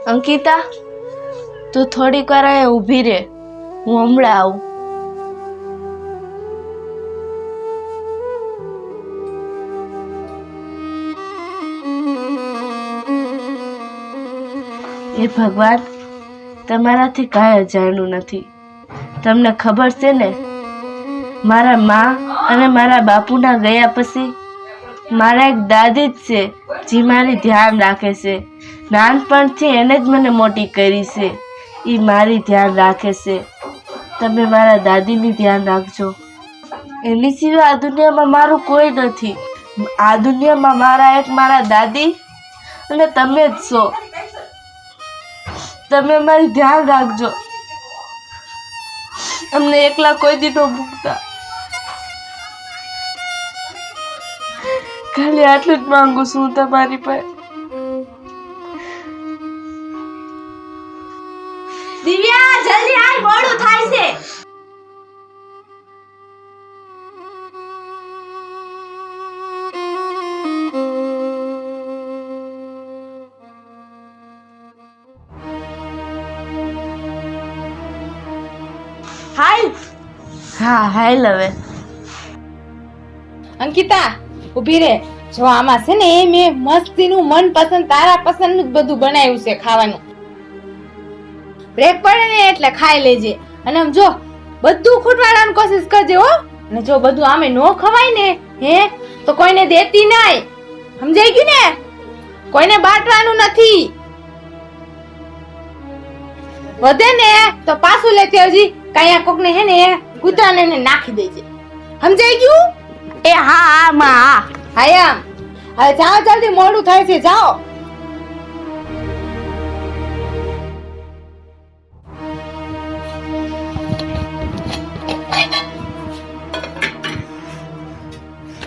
અંકિતા, તું થોડીક વાર અહીંયા ઊભી રહે, હું હમણાં આવું. હે ભગવાન, તમારાથી કાંઈ અજાણ્યું નથી. તમને ખબર છે ને, મારા માં અને મારા બાપુના ગયા પછી મારા એક દાદી જ છે જે મારી ધ્યાન રાખે છે. નાનપણથી એને જ મને મોટી કરી છે. એ મારી ધ્યાન રાખે છે. તમે મારા દાદીની ધ્યાન રાખજો. એની સિવાય આ દુનિયામાં મારું કોઈ નથી. આ દુનિયામાં મારા દાદી અને તમે જ છો. તમે મારી ધ્યાન રાખજો. અમને એકલા કોઈ દી ન મૂકતા. ખાલી આટલું જ માંગુ છું હું તમારી પાસે. દિવ્યા, જલ્દી આય, મોડું થાય છે. હા, હાલ હવે. અંકિતા ઊભી રે. જો આમાં છે ને મેં મસ્તીનું મનપસંદ તારા પસંદનું જ બધું બનાવ્યું છે ખાવાનું. બ્રેક પડે ને એટલે ખાઈ લેજે. અને આમ જો બધું ખૂટવાડવાની કોશિશ કરજે હો. અને જો બધું આમે નો ખવાય ને તો કોઈને દેતી નહીં. સમજાઈ ગયું ને? કોઈને બાંટવાનું નથી. વધે ને તો પાછું લેતી આવજી. કાયા કોકને હે ને કૂતરાને નાખી દેજે. સમજાઈ ગયું? એ હા માં. હાયા, હવે જાઓ, જલ્દી મોડું થાય છે, જાઓ.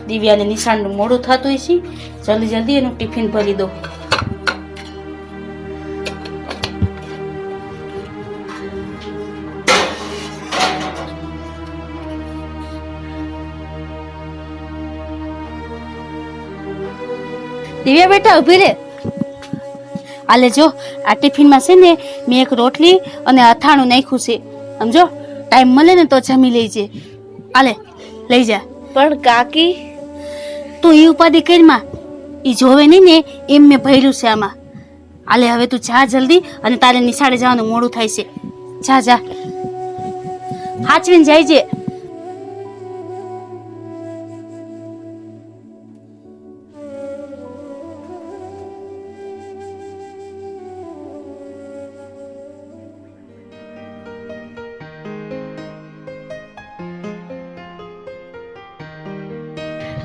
દિવ્યાને નિશાનનું મોડું થતું છે. જલ્દી જલ્દી એનું ટિફિન ભરી દો. દિવ્યા બેટા ઉભી રે. આલે જો આ ટિફિનમાં છે ને મેં એક રોટલી અને અથાણું નાખ્યું છે. સમજો, ટાઈમ મળે ને તો જમી લેજે. આલે લઈ જા. પણ કાકી, તું એ ઉપાધિ કરીમાં. એ જોવે નહીં ને એમ મેં ભર્યું છે આમાં. આલે હવે તું જા જલ્દી, અને તારે નિશાળે જવાનું મોડું થાય છે. જા જા, હાચવીને જાય છે.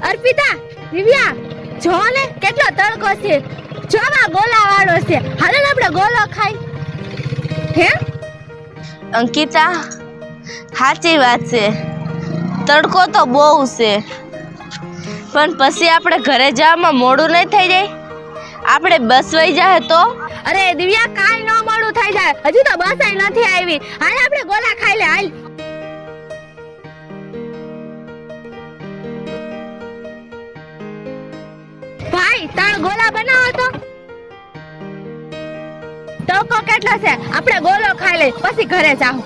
અર્પિતા, દિવ્યા, જો ને કેટલો તડકો છે. જોવા ગોલા વાળો છે. હાલો ને આપણે ગોલો ખાઈ. હે અંકિતા, સાચી વાત છે. તડકો તો બહુ છે, પણ પછી આપણે ઘરે જવામાં મોડું નહીં થઈ જાય? આપણે બસ વહી જાય તો? અરે દિવ્યા, કાઈ ન મોડું થઈ જાય. હજુ તો બસ નથી આવી. હાલ આપણે ગોલા ખાઈ લે. હાલ. ભાઈ, તાર ગોલા બનાવો તો. તડકો કેટલો છે, આપણે ગોલો ખાઈ લે પછી ઘરે જાવ.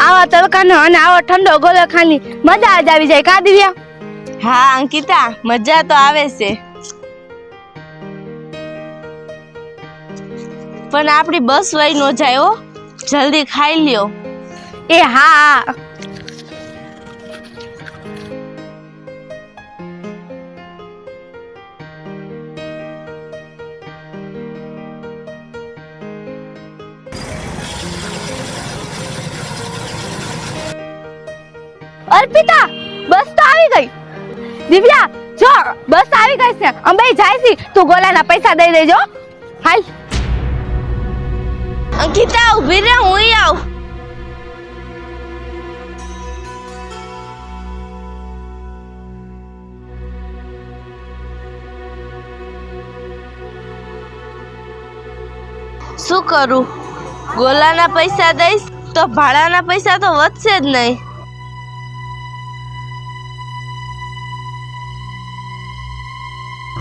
આવા તડકાનો અને આવો ઠંડો ગોલો ખાની મજા જ આવી જાય કા દિવ્યા? હા અંકિતા, મજા તો આવે છે, પણ આપણી બસ વહી ન જાય હો. જલ્દી ખાઈ લ્યો. એ હા. અર્પિતા, બસ તો આવી ગઈ. દિવ્યા જો બસ આવી ગઈ છે, અંબે જાય છે, તું ગોલાના પૈસા દઈ દેજો. હાલ અંકિતા ઊભી રહે, હું આવ. શું કરું? ગોલાના પૈસા દઈશ તો ભાડાના પૈસા તો વધશે જ નહીં.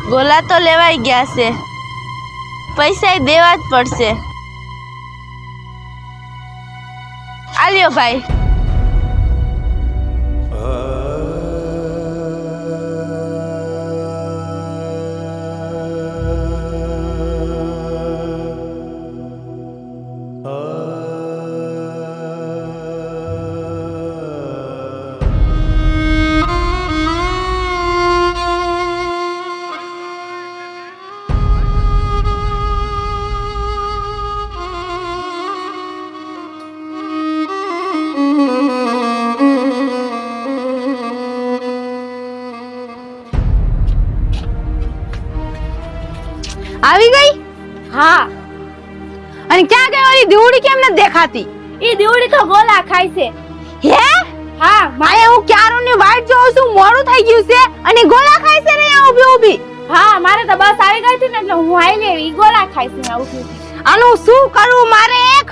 ગોલા તો લેવાઈ ગયા છે, પૈસા દેવા જ પડશે. આલ્યો ભાઈ. આવી ગઈ? હા. અને ક્યાં ગઈ ઓલી દીવડી કેમ નથી દેખાતી? ઈ દીવડી તો ગોલા ખાય છે. હે? હા, મારે હું ક્યારની વાટ જોઉં છું, મોડું થઈ ગયું છે અને ગોલા ખાય છે ને અહીંયા ઊભી ઊભી. હા, મારે તો બસ આવી ગઈ હતી ને એટલે હું આઈ લેવી. ઈ ગોલા ખાય છે ને ઉભી ઉભી. આનું શું કરવું મારે? એક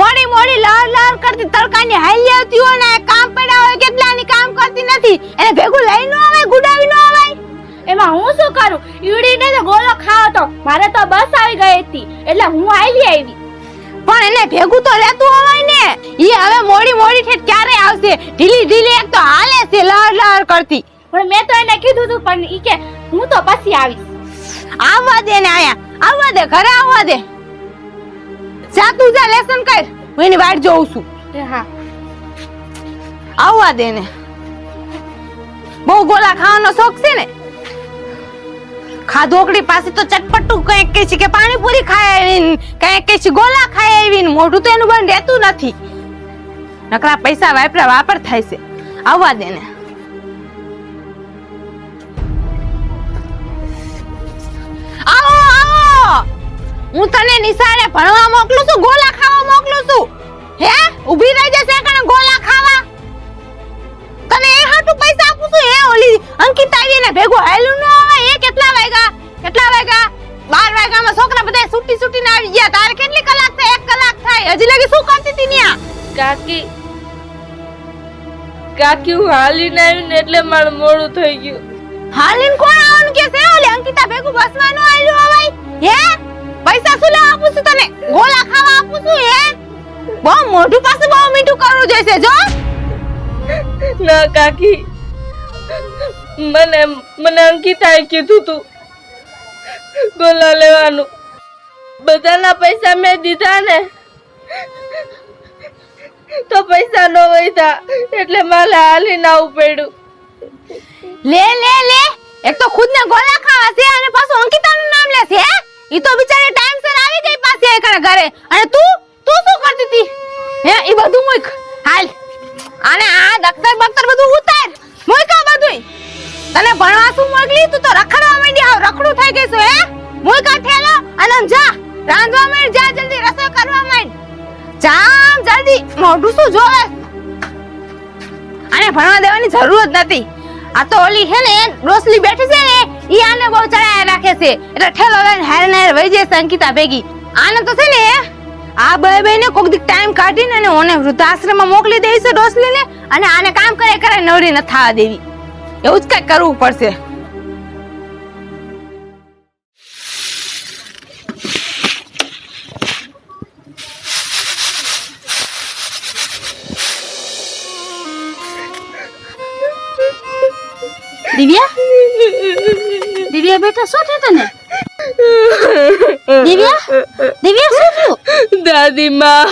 મોડી મોડી લહર કરતી તડકાની હાલી આવતી હોય ને કામ પડ્યા હોય કેટલાની કામ કરતી નથી, એને ભેગું લઈ ન આવે, ગુડાવી ન આવે. એમાં હું શું કરું? ઈવડીને તો ગોલો ખાવો તો મારે તો બસ આવી ગઈ હતી એટલે હું આઈ આવી. પણ એને ભેગું તો લેતું હોય ને. ઈ હવે મોડી મોડી ઠેઠ ક્યારે આવશે? ઢીલી ઢીલી એક તો હાલે છે લહર કરતી. પણ મેં તો એને કીધું હતું પણ ઈ કે હું તો પછી આવીશ. આવવા દે ને આયા, આવવા દે, ઘરે આવવા દે. જા તું જા, લેસન કર, હું એની વાટ જોઉં છું. હા, આવવા દે ને. બહુ ગોલા ખાવાનો શોખ છે ને? ખાધોકડી પાસે તો ચટપટું કંઈક કે છે કે પાણીપુરી ખાય આવીને, કંઈક કે છે ગોલા ખાય આવીને, મોઢું તો એનું બંધ રહેતું નથી. નકરા પૈસા વાપર થાય છે. આવવા દે ને. આવો આવો, હું તને નિશાળે ભણવા મોકલું છું, ગોલા ખાવા મોકલું છું. હે ઊભી રહી જશે કણે ગોલા ખાવા? તને એ હાટુ પૈસા આપું છું? હે ઓલી અંકિતા આવીને ભેગું હાલ્યું ન આવે? એ કેટલા વાગ્યા? 12 વાગ્યામાં છોકરા બધા છૂટીને આવી ગયા. તારે કેટલી કલાક થાય? 1 કલાક થાય. હજી લગી શું કરતી હતી ન્યા? કાકી હું હાલીને આવી ને એટલે મારું મોડું થઈ ગયું. હાલીને કોણ આવવાનું કે છે? ઓલી અંકિતા ભેગું બસમાં ન આલ્યું હવાય? હે પૈસા શું લેવા આપું છું તને? ગોલા ખાવા આપું છું? હે બહુ મોઢું પાસે બહુ મીઠું કરવું જોઈશે. જો ના કાકી, મને અંકિતાએ કીધું તું ગોલા લેવાનું. બધાના પૈસા મેં દીધા ને તો પૈસા ન વધ્યા એટલે મારે હાલીને આવવું પડ્યું. લે એક તો ખુદ ને ગોલા ખાવા છે અને પાછું અંકિતાનું નામ લે છે. હે ઈ તો બિચારી ટાઈમસર આવી ગઈ પાછી એકણા ઘરે. અને તું શું કરતી હતી? હે ઈ બધું મૂક. હાલ આને આ દફતર બધું ઉતાર. મૂકા બધુંય. તને ભણવા શું મોકલી? તું તો રખડવા માંડી. આવ રખડું થઈ ગઈ છે. હે મૂકા થેલો અને જા રાંધવા માંડ. જા જલ્દી રસોઈ કરવા માંડ. જામ જલ્દી. મોઢું શું જોવે? આને ભણવા દેવાની જરૂર જ નથી. આ તો ઓલી હે ને રોસલી બેઠી છે ને, ઈ આને બહુ ચડાયા રાખે છે એટલે ઠેલો લઈને હારે વહી જશે અંકિતા ભેગી. આને તો છે ને આ બે ને કોક દી ટાઈમ કાઢીને અને ઓને વૃદ્ધાશ્રમમાં મોકલી દેવી છે રોસલીને, અને આને કામ કરે નવરી ન થવા દેવી. એવું જ કઈ કરવું પડશે. દિવ્યા દિવ્યા બેટા શું થયું તને દિવ્યા દિવ્યા શું થયું દાદીમાં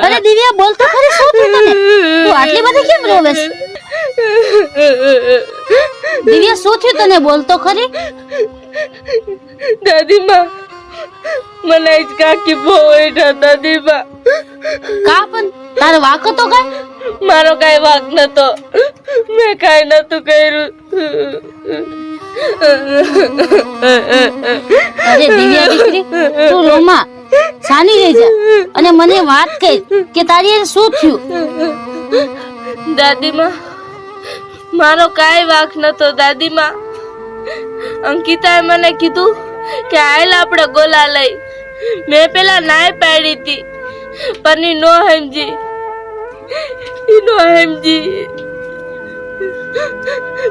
અરે દિવ્યા બોલ તો ખરી શું થયું તને તું આટલી બધી કેમ રોવેસ દિવ્યા શું થયું તને બોલ તો ખરી દાદીમાં મને જ કાકી બહુ વેઠા દાદીમાં કા પણ તારો વાંક હતો કાઈ મારો કાઈ વાંક નતો મેં કાઈ નતું કર્યું અરે દિવ્યા દીકરી તું રોમાં સાની રહી જા અને મને વાત કહી કે તારી હારે શું થયું દાદીમાં મારો કાઈ વાંક નતો દાદીમાં અંકિતાએ મને કીધું કે આયલ આપણે ગોલા લઈ મેં પેલા નાય પાડી હતી પણ ઈ નો સમજી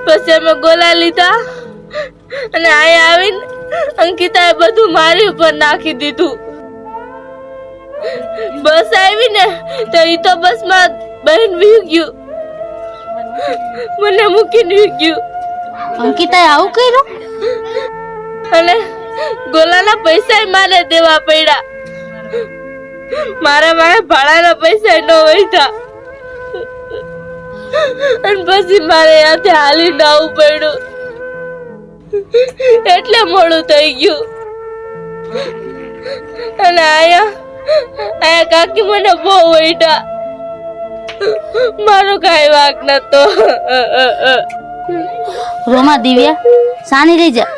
પછી અમે ગોલા લીધા અને અહીંયા આવીને અંકિતાએ બધું મારી ઉપર નાખી દીધું બસ આવી ને તો ઈ તો બસમાં બહેન વી ગયું મને મૂકીને વી ગયું અંકિતાએ આવું કર્યું અને ગોલાના પૈસા મારે દેવા પડ્યા મારા મારે ભાડાના પૈસા ન વહીતા અને પછી મારે ત્યાંથી હાલીને આવવું પડ્યું એટલે મોડું થઈ ગયું અને આયા કાકી મને બહુ વહીતા મારો કાઈ વાંક નતો રોમા દિવ્યા સાની રહી જા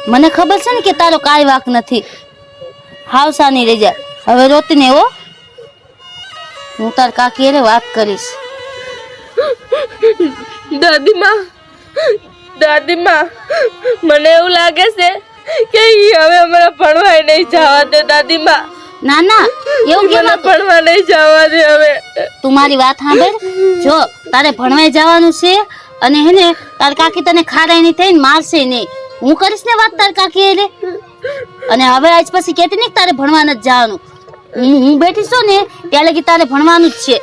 મને ખબર છે ને કે તારો કાઈ વાંક નથી હાવ સાની રહી જા હવે રોતી ને હો હું તાર કાકી હારે વાત કરીશ દાદીમાં મને એવું લાગે છે કે ઈ હવે અમારા ભણવાય નહીં જવા દે દાદીમાં ના ના એવું કેમ ભણવા નહીં જવા દે હવે તું મારી વાત સાંભળ જો તારે ભણવાય જવાનું છે અને હેને તાર કાકી તને ખારાઈ નહીં થઈને મારશે નહીં હું કરીશ ને વાત તાર કાકી હારે અને હવે આજ પછી કહેતી નહીં તારે ભણવા નથી જવાનું હું બેઠી છું ને ત્યાં લગી તારે ભણવાનું જ છે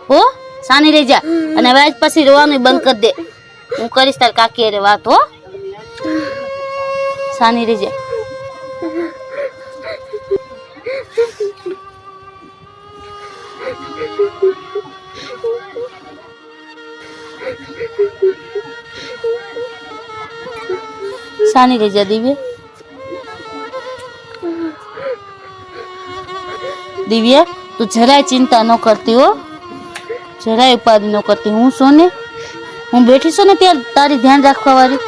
હો સાની રહી જા અને હવે આજ પછી રોવાનું બંધ કરી દે હું કરીશ તાર કાકી હારે વાત હો સાની રહી જા સાની રહી જા દિવ્યા દિવ્યા તું જરાય ચિંતા ન કરતી હો જરાય ઉપાધિ ન કરતી હું છો ને હું બેઠી છું ને ત્યાં તારી ધ્યાન રાખવા વાળી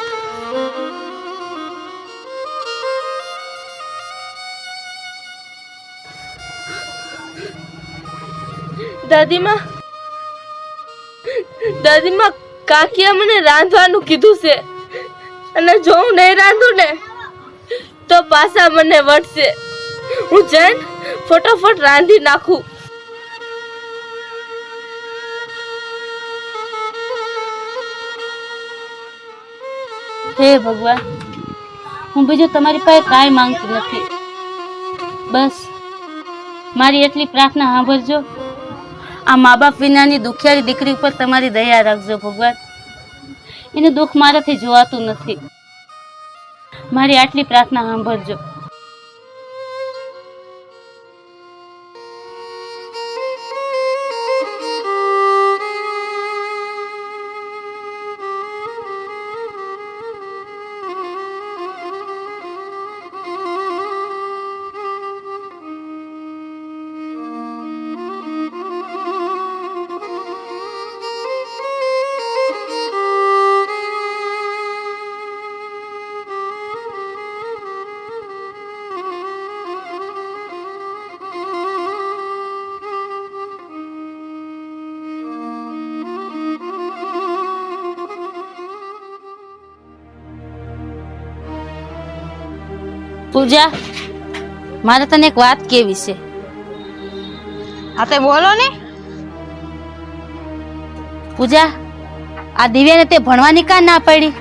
દાદીમાં કાકીએ મને રાંધવાનું કીધું છે અને જો હું નહીં રાંધું ને તો પાછા મને વટશે હું જઈને ફટાફટ રાંધી નાખું હે ભગવાન હું બીજું તમારી પાસે કાંઈ માંગતી નથી બસ મારી એટલી પ્રાર્થના સાંભળજો આ મા બાપ વિનાની દુખિયારી દીકરી ઉપર તમારી દયા રાખજો ભગવાન એનું દુઃખ મારાથી જોવાતું નથી મારી આટલી પ્રાર્થના સાંભળજો પૂજા મારે તને એક વાત કેવી છે હા તે બોલો ને પૂજા આ દિવ્યાને તે ભણવાની કા ના પડી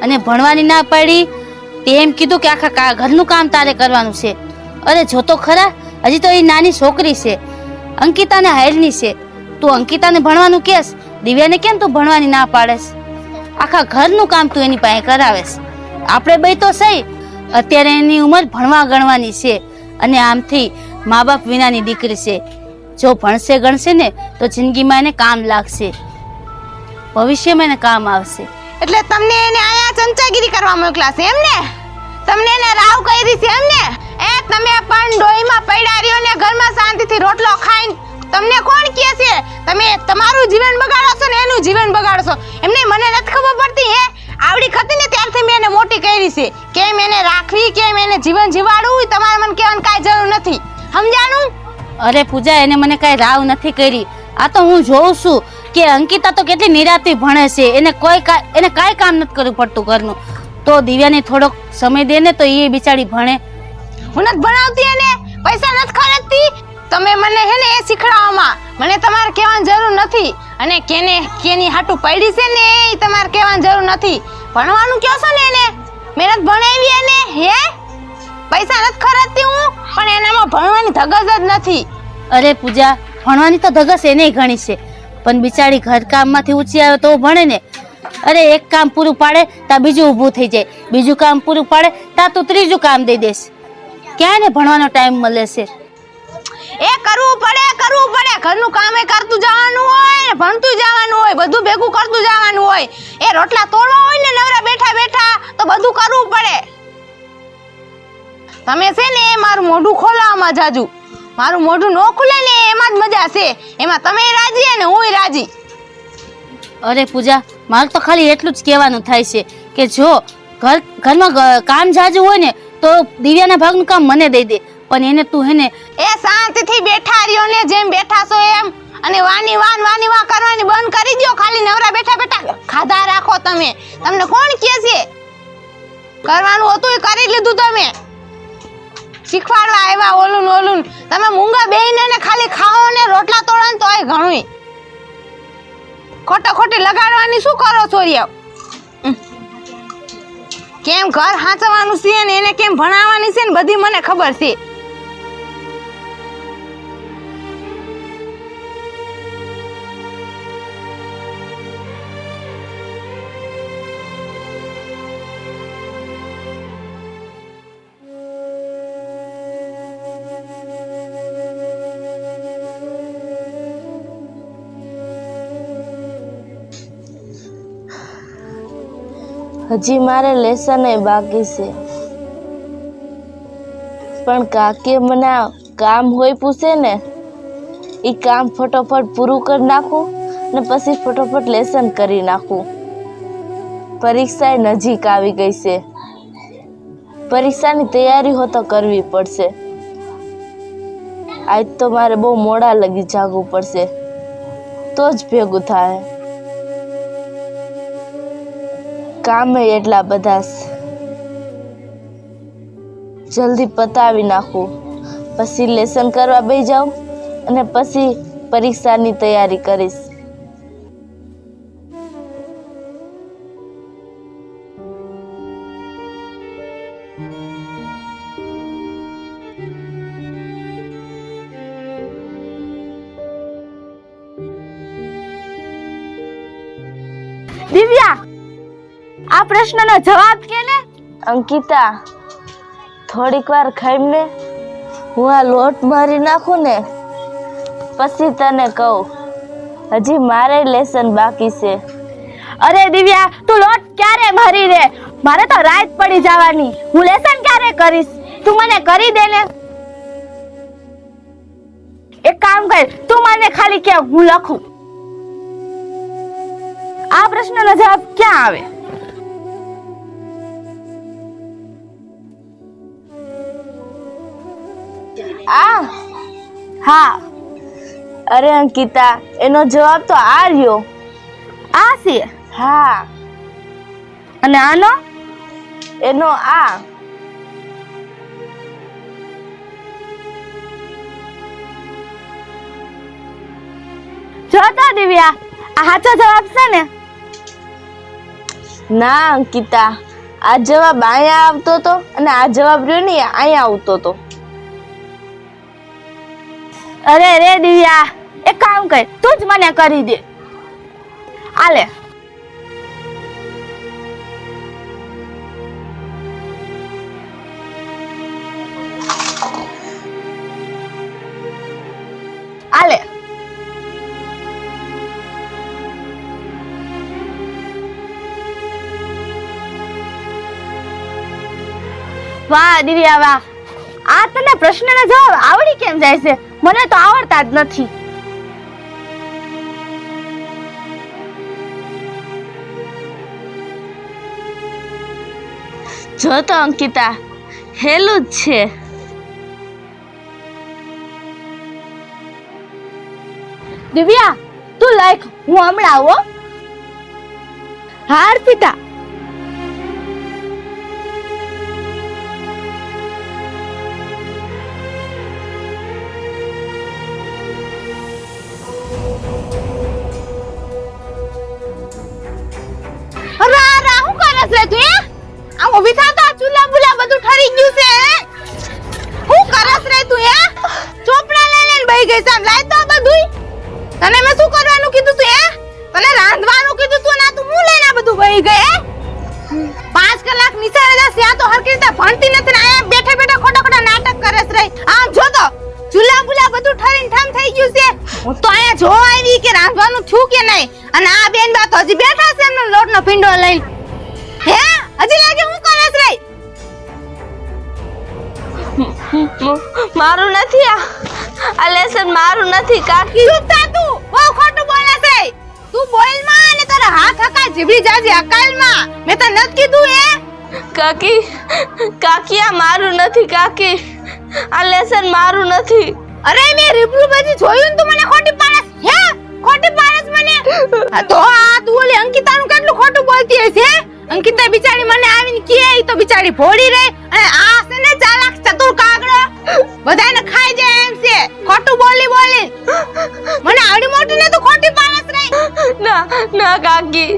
અને ભણવાની ના પડી તે એમ કીધું કે આખા ઘરનું કામ તારે કરવાનું છે અરે જો તો ખરા હજી તો એ નાની છોકરી છે અંકિતાને હાયરની છે તું અંકિતાને ભણવાનું કહેશ દિવ્યાને કેમ તું ભણવાની ના પાડેશ આખા ઘરનું કામ તું એની પાસે કરાવેશ. આપણે બે તો સહી, અત્યારે એની ઉંમર ભણવા ગણવાની છે અને આમથી મા બાપ વિનાની દીકરી છે. જો ભણશે ગણશે ને તો જિંદગીમાં એને કામ લાગશે, ભવિષ્યમાં એને કામ આવશે. એટલે તમને એને આયા ચમચાગીરી કરવા મોકલા છે એમ ને? તમને એને રાવ કરી છે એમ ને? એ તમે પણ ડોહીમાં પડ્યા રહ્યો ને ઘરમાં શાંતિથી રોટલો ખાઈને તમને કોણ કહે છે? તમે તમારું જીવન બગાડો છો ને એનું જીવન બગાડો છો. એમને મને નથી ખબર પડતી હે, આવડી ખતી ને ત્યારથી મેં એને મોટી કરી છે. કેમ એને રાખવી, કેમ એને જીવન જીવાડવું, તમારે મને કહેવાની કાંઈ જરૂર નથી. સમજાણું? અરે પૂજા, એને મને કઈ રાવ નથી કરી. આ તો હું જોઉં છું કે અંકિતા તો કેટલી નિરાંતે ભણે છે. એને કાંઈ કામ નથી કરવું પડતું ઘરનું. તો દિવ્યાને થોડોક સમય દે ને તો એ બિચારી ભણે. હું નથી ભણાવતી એને, પૈસા નથી ખર્ચતી. તમે મને હે ને એ શીખડાવવામાં મને તમારે કહેવાની જરૂર નથી. અને કેની હાટું પડી છે ને એ તમારે કહેવાની જરૂર નથી. ભણવાનું કહો છો ને એને, મહેનત ભણાવી એને હે, પૈસા નથી ખર્ચતી હું, પણ એનામાં ભણવાની ધગસ જ નથી. અરે પૂજા, ભણવાની તો ધગસ એને ઘણી છે, પણ બિચારી ઘરકામમાંથી ઊંચી આવે તો ભણે ને. અરે એક કામ પૂરું પાડે તા બીજું ઊભું થઈ જાય, બીજું કામ પૂરું પાડે તા તું ત્રીજું કામ દઈ દેશ. ક્યાં ને ભણવાનો ટાઈમ મળે છે? એ કરવું પડે. ઘરનું કામે કરતું જવાનું હોય ને ભણતું જવાનું હોય, બધું ભેગું કરતું જવાનું હોય. એ રોટલા તોડવા હોય ને નવરા બેઠા તો બધું કરવું પડે. તમે છે ને મારું મોઢું ખોલાવવામાં જાજુ. મારું મોઢું ન ખુલે ને એમાં જ મજા છે. એમાં તમે રાજી અને હુંય રાજી. અરે પૂજા, મારું તો ખાલી એટલું જ કહેવાનું થાય છે કે જો ઘરમાં કામ જાજુ હોય ને તો દિવ્યાના ભાગનું કામ મને દઈ દે, પણ એને તું હે ને એ શાંતિથી બેઠા રહ્યો ને જેમ બેઠા છો એમ, અને વાની વાન કરવાની બંધ કરી દો. ખાલી નવરા બેઠા ખાધા રાખો. તમને કોણ કહે છે? કરવાનું હતું એ કરી લીધું. તમે શીખવાડવા આવ્યા ઓલું. તમે મૂંગા બેહીને ને ખાલી ખાઓ ને રોટલા તોડો ને તોય ઘણું. ખોટી લગાડવાની શું કરો છો રિયા? કેમ ઘર હાંચવાનું છે ને એને કેમ ભણાવવાની છે ને બધી મને ખબર છે. હજી મારે લેસન બાકી છે, પણ કાકીએ મને કામ હોય પૂછે ને એ કામ ફટોફટ પૂરું કરી નાખું ને પછી ફટોફટ લેસન કરી નાખું. પરીક્ષા નજીક આવી ગઈ છે, પરીક્ષાની તૈયારી હો તો કરવી પડશે. આજ તો મારે બહુ મોડા લગી જાગવું પડશે તો જ ભેગું થાય. કામ એટલા બધા જલ્દી પતાવી નાખું, પછી લેસન કરવા બેસી જાઉં અને પછી પરીક્ષાની તૈયારી કરીશ. દિવ્યા, આ પ્રશ્નનો જવાબ કે ને? અંકિતા, થોડીક વાર ખાઈને હું આ લોટ મારી નાખું ને પછી તને કહું. હજી મારે લેસન બાકી છે. અરે દિવ્યા, તું લોટ ક્યારે ભરી રે? મારે તો રાત પડી જવાની. હું લેસન ક્યારે કરીશ? તું મને કરી દે ને. એક કામ કર, તું મને ખાલી કે હું લખું. આ પ્રશ્નનો જવાબ ક્યાં આવે? હા. અરે અંકિતા, એનો જવાબ તો આ રહ્યો. આ છે? હા. અને આનો? એનો આ. જો તો દિવ્યા, આ સાચો જવાબ છે ને? ના અંકિતા, આ જવાબ અહીંયા આવતો તો અને આ જવાબ રહ્યો ને અહીંયા આવતો તો. અરે રે દિવ્યા, એક કામ કર, તું જ મને કરી દે. આલે. વાહ દિવ્યા વાહ, આ તને પ્રશ્નના જવાબ આવડી કેમ જાય છે? મને તો આવડતા જ નથી. જો તો અંકિતા, હેલું જ છે. દિવ્યા તું લખ, હું હમણાં આવો. હા અર્પિતા. હું કરસ રે તું? આ ઊભી થા તો ચૂલા બુલા બધું ઠરી ગયું છે. હું કરસ રે તું? ચોપડા લઈને બેહી ગઈ છે. લાય તો બધું. તને મેં શું કરવાનું કીધું તું? તને રાંધવાનું કીધું તું ના, તું હું લઈને બધું બેહી ગઈ? 5 કલાક નિસારે જા સ્યા તો હરકી રીતે ભણતી નથી ને આયા બેઠા બેઠા ખોટા ખોટા નાટક કરસ રે. આમ જો તો ચૂલા બુલા બધું ઠરીને ઠમ થઈ ગયું છે. હું તો આયા જો આવી કે રાંધવાનું થયું કે નહીં, અને આ બેન બા તો હજી બેઠા છે એમનો લોટનો પિંડો લઈને. હે હજી લાગે હું કરસ રે? મારું નથી આ લેસન મારું નથી કાકી. ચૂપ થા તું, બહુ ખોટું બોલે છે. તું બોલ માં અને તારા હાથ હકાય જીભડી જાજી અકાલ માં. મેં તને નથી કીધું કાકી, કાકી આ મારું નથી કાકી, આ લેસન મારું નથી. અરે મેં રીબરૂ બાજી જોયું ને તું મને ખોટી પાડસ. હે ખોટી પાડસ મને? તો આ તું ઓલી અંકિતાનું કેટલું ખોટું બોલતી હશે? અંકિતા બિચારી મને આવીને કહે ઈ તો બિચારી ભોળી રહે, અને આ છે ને ચાલાક ચતુર કાગડો બધાને ખાઈ જાય એમ છે. ખોટું બોલી બોલી મને આવડી મોટી ને તું ખોટી પાડસ રે. ના ના કાકી,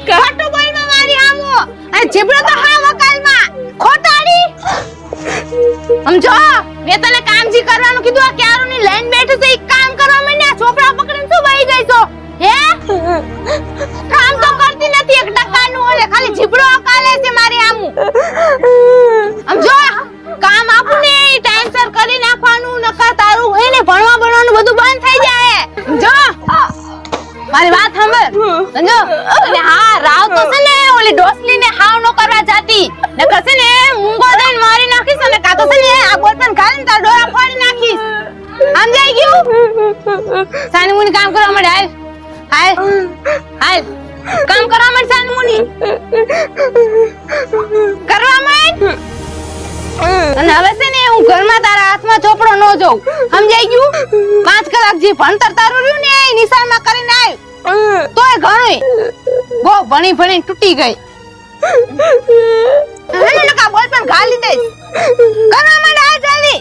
ખોટું બોલમાં મારી આમો અને જીબડો તો હા વકાલમાં ખોટાડી. સમજો, મેં તને કામજી કરવાનું કીધું, આ ક્યારોની લાઈન બેઠી છે ઈ કામ કરવા માંડ્યા. ચોપડા પકડીને શું વહી ગઈ છો? હે કામ તો કરતી નથી એક ટકાનું, ઓલે ખાલી જીબડો અકાલે છે મારી આમુ. સમજો, કામ આપું ને ઈ ટાઈમસર કરી નાખવાનું, નકર તારું હે ને ભણવા ભણવાનું બધું બંધ થઈ જાય. સમજો, મારી વાત સાંભળ. સમજો, અને હા રાવ તો છે ને ઓલી ડોસલીને હાવ નો કરવા જાતી, નકર છે ને મૂંગો દઈને મારી નાખીશ, અને કાં તો છે ને આ બોલપેન ખાલીને તાર ડોરા ફોડી નાખીશ. સમજાઈ ગયું? સાની મુની કામ કરવા માંડ. હાલ હાલ કામ કરવા માંડ. સાની મુની કરવા માંડ. અને હવે છે ને હું ઘરમાં તારા હાથમાં ચોપડો ન જોઉં. સમજાઈ ગયું? 5 કલાક જે ભણતર તારું રહ્યું ને એ નિશાળમાં કરીને આવ તોય ઘણું બહુ ભણી ભણી તૂટી ગઈ. હવે નકા બોલ પણ ગાલી દઈશ. કરવા માંડ આ જલ્દી.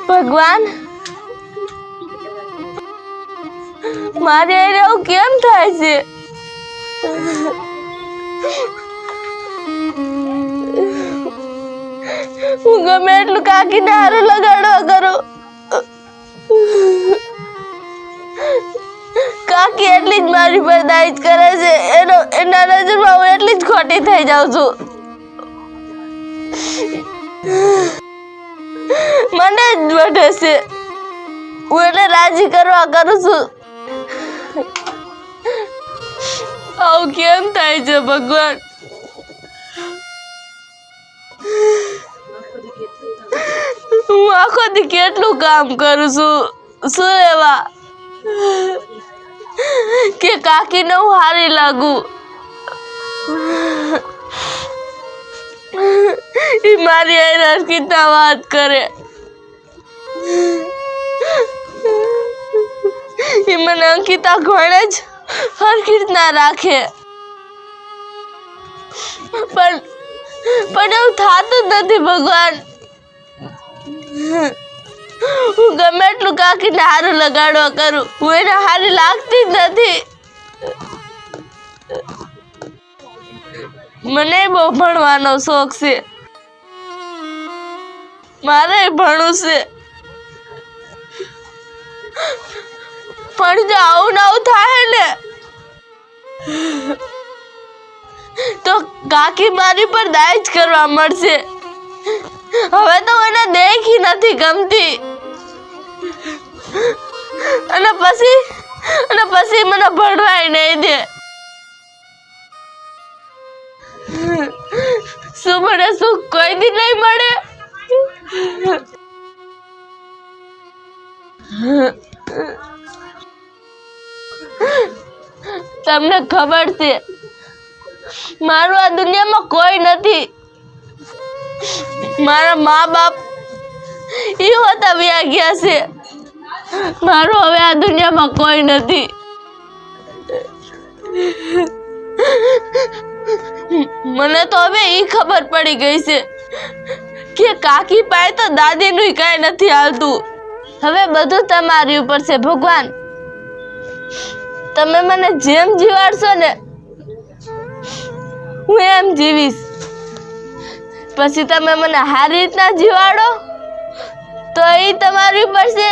ભગવાન, મારે એવું કેમ થાય છે? હું ગમે એટલું કાકીને હારું લગાડવા કરું, કાકી એટલી જ મારી પર દાઈજ કરે છે. એના નજરમાં હું એટલી જ ખોટી થઈ જાઉં છું. મને જ વઢે છે. હું એને રાજી કરવા કરું છું. આવું કેમ થાય છે ભગવાન? હું આખો દી કેટલું કામ કરું છું, શું એવા કે કાકીને હું હારી લાગુ. ઈ મારી આઈ હરકીતા વાત કરે, ઈ મને અંકિતા ઘણે જ હરકી રીતના રાખે, પણ એવું થતું જ નથી ભગવાન. હું ગમે એટલું કાકીને હારું લગાડવા કરું, હું એને હારી લાગતી જ નથી. મને બહુ ભણવાનો શોખ છે, મારે ભણવું છે, પણ જો આવું ને આવું થાય ને તો કાકી મારી પર દાજ કરવા મળશે. હવે તો મને દેખી નથી ગમતી અને પછી મને ભણવાય નહીં દે. શું મને સુખ કોઈ દી નહીં મળે? તમને ખબર છે મારું આ દુનિયામાં કોઈ નથી. મારા મા બાપ એ હોતા વ્યા ગયા છે. મારું હવે આ દુનિયામાં કોઈ નથી. મને તો હવે એ ખબર પડી ગઈ છે કે કાકી પાસે તો દાદીનું કઈ નથી હાલતું. હવે બધું તમારી ઉપર છે ભગવાન. તમે મને જેમ જીવાડશો ને હું એમ જીવીશ. પછી તમે મને સારી રીતના જીવાડો તો એ તમારી ઉપર છે.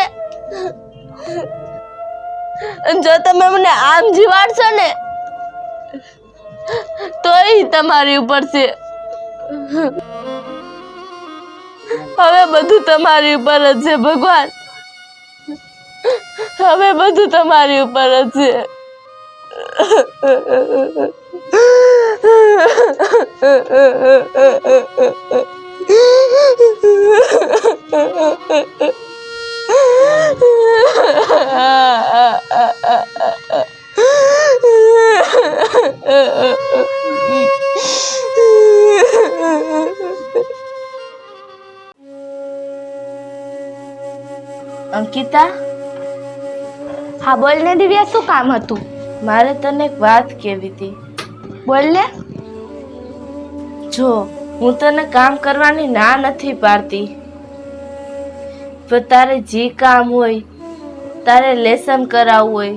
જો તમે મને આમ જીવાડશો ને તો એ તમારી ઉપર છે. હવે બધું તમારી ઉપર જ છે ભગવાન. હવે બધું તમારી ઉપર જ છે. અંકિતા, હા બોલ ને દિવ્યા, શું કામ હતું? મારે તને એક વાત કહેવી હતી. બોલ ને. જો હું તને કામ કરવાની ના નથી પાડતી, પણ તારે જે કામ હોય, તારે લેસન કરાવવું હોય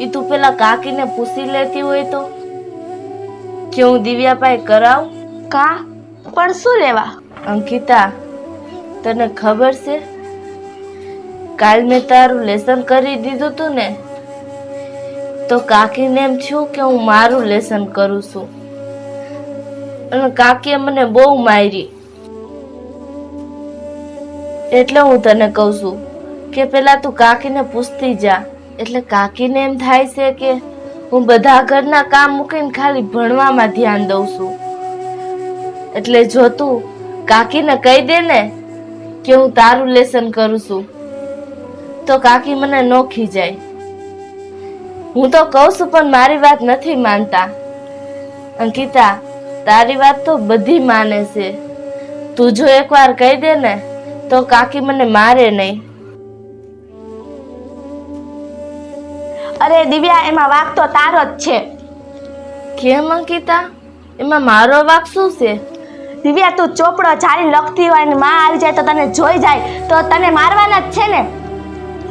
એ તું પેલા કાકીને પૂછી લેતી હોય તો કે હું દિવ્યા પાસે કરાવું. કા પણ શું લેવા? અંકિતા, તને ખબર છે કાલ મેં તારું લેસન કરી દીધું તું ને તો કાકીને એમ થયું કે હું મારું લેસન કરું છું અને કાકીએ મને બહુ મારી. એટલે હું તને કહું છું કે પેલા તું કાકીને પૂછતી જા. એટલે કાકીને એમ થાય છે કે હું બધા ઘરના કામ મૂકીને ખાલી ભણવામાં ધ્યાન દઉં છું. એટલે જો તું કાકીને કહી દે ને કે હું તારું લેસન કરું છું તો કાકી મને ન ખીજાય. હું તો કહું છું પણ મારી વાત નથી માનતા. અંકિતા, તારી વાત તો બધી માને છે. તું જો એકવાર કહી દે ને તો કાકી મને મારે નહીં. અરે દિવ્યા, એમાં વાંક તો તારો જ છે. કેમ અંકિતા? એમાં મારો વાંક શું છે? દિવ્યા, તું ચોપડો ચાલીને લખતી હોય ને માં આવી જાય તો તને જોઈ જાય તો તને મારવાના જ છે ને.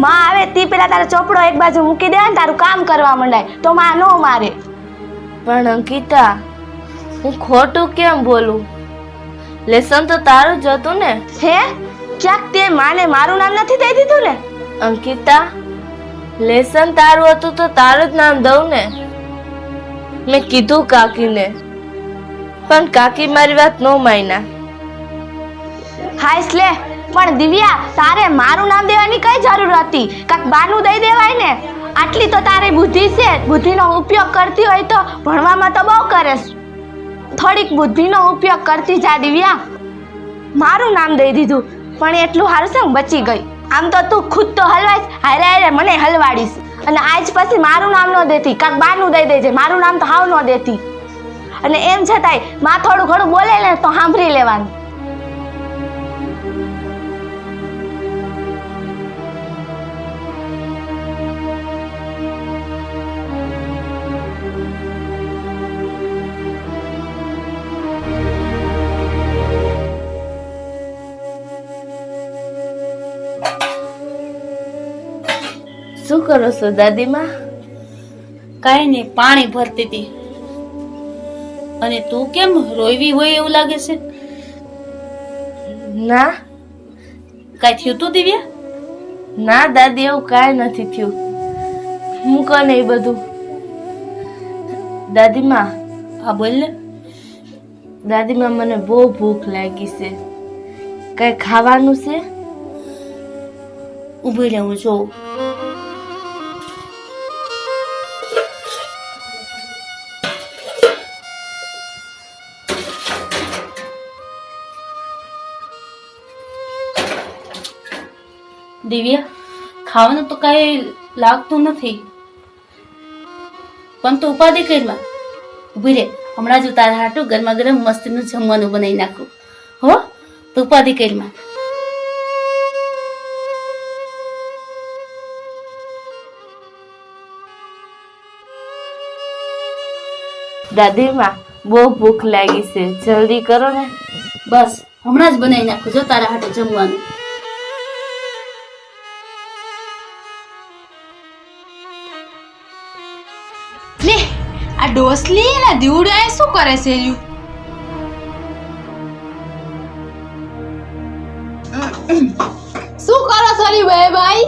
માં આવે તે પેલા તારો ચોપડો એક બાજુ મૂકી દે ને તારું કામ કરવા માંડાય તો માં નો મારે. પણ અંકિતા, હું ખોટું કેમ બોલું? લેસન તો તારું જ હતું ને. હે, ક્યાંક તે માને મારું નામ નથી દઈ દીધું ને? અંકિતા, લેસન તારું હતું તો તારું જ નામ દઉં ને. મેં કીધું કાકીને, પણ કાકી મારી વાત નો માન્યા. હાય લે, પણ દિવ્યા, તારે મારું નામ દેવાની કઈ જરૂર હતી? કાક બાનું દઈ દેવાય ને. આટલી તો તારી બુદ્ધિ છે. બુદ્ધિનો ઉપયોગ કરતી હોય તો ભણવામાં તો બહુ કરેશ. થોડીક બુદ્ધિનો ઉપયોગ કરતી જા દિવ્યા. મારું નામ દઈ દીધું પણ એટલું સારું છે હું બચી ગઈ. આમ તો તું ખુદ તો હલવાઈશ, હારે હારે મને હલવાડીશ. અને આજ પછી મારું નામ ન દેતી, કાક બાનું દઈ દેજે. મારું નામ તો હાવ ન દેતી. અને એમ છતાંય માં થોડું ઘણું બોલે ને તો સાંભળી લેવાનું. શું કરો છો દાદીમાં? કઈ નહીં, પાણી ભરતી હતી. અને તું કેમ રોઈવી હોય એવું લાગે છે? ના કાંઈ થયું તું દિવ્યા? ના દાદી, એવું કાંઈ નથી થયું. મૂકો ને એ બધું. દાદીમાં, હા બોલ ને. દાદીમાં મને બહુ ભૂખ લાગી છે. કઈ ખાવાનું છે? ઊભી રહે, હું જોઉં. દિવ્યા, ખાવાનું તો કાંઈ લાગતું નથી, પણ તું ઉપાધિ કરીમાં. ઊભી રે, હમણાં જ તારા હાટું ગરમા ગરમ મસ્તીનું જમવાનું બનાવી નાખું. હો, તું ઉપાધિ કરીમાં. દાદીમાં, બહુ ભૂખ લાગી છે, જલ્દી કરો ને. બસ હમણાં જ બનાવી નાખું, જો તારા હાટું જમવાનું. લે આ ડોસલી એના દીવડા શું કરે છે લ્યુ? શું કરો સોરી ભાઈ?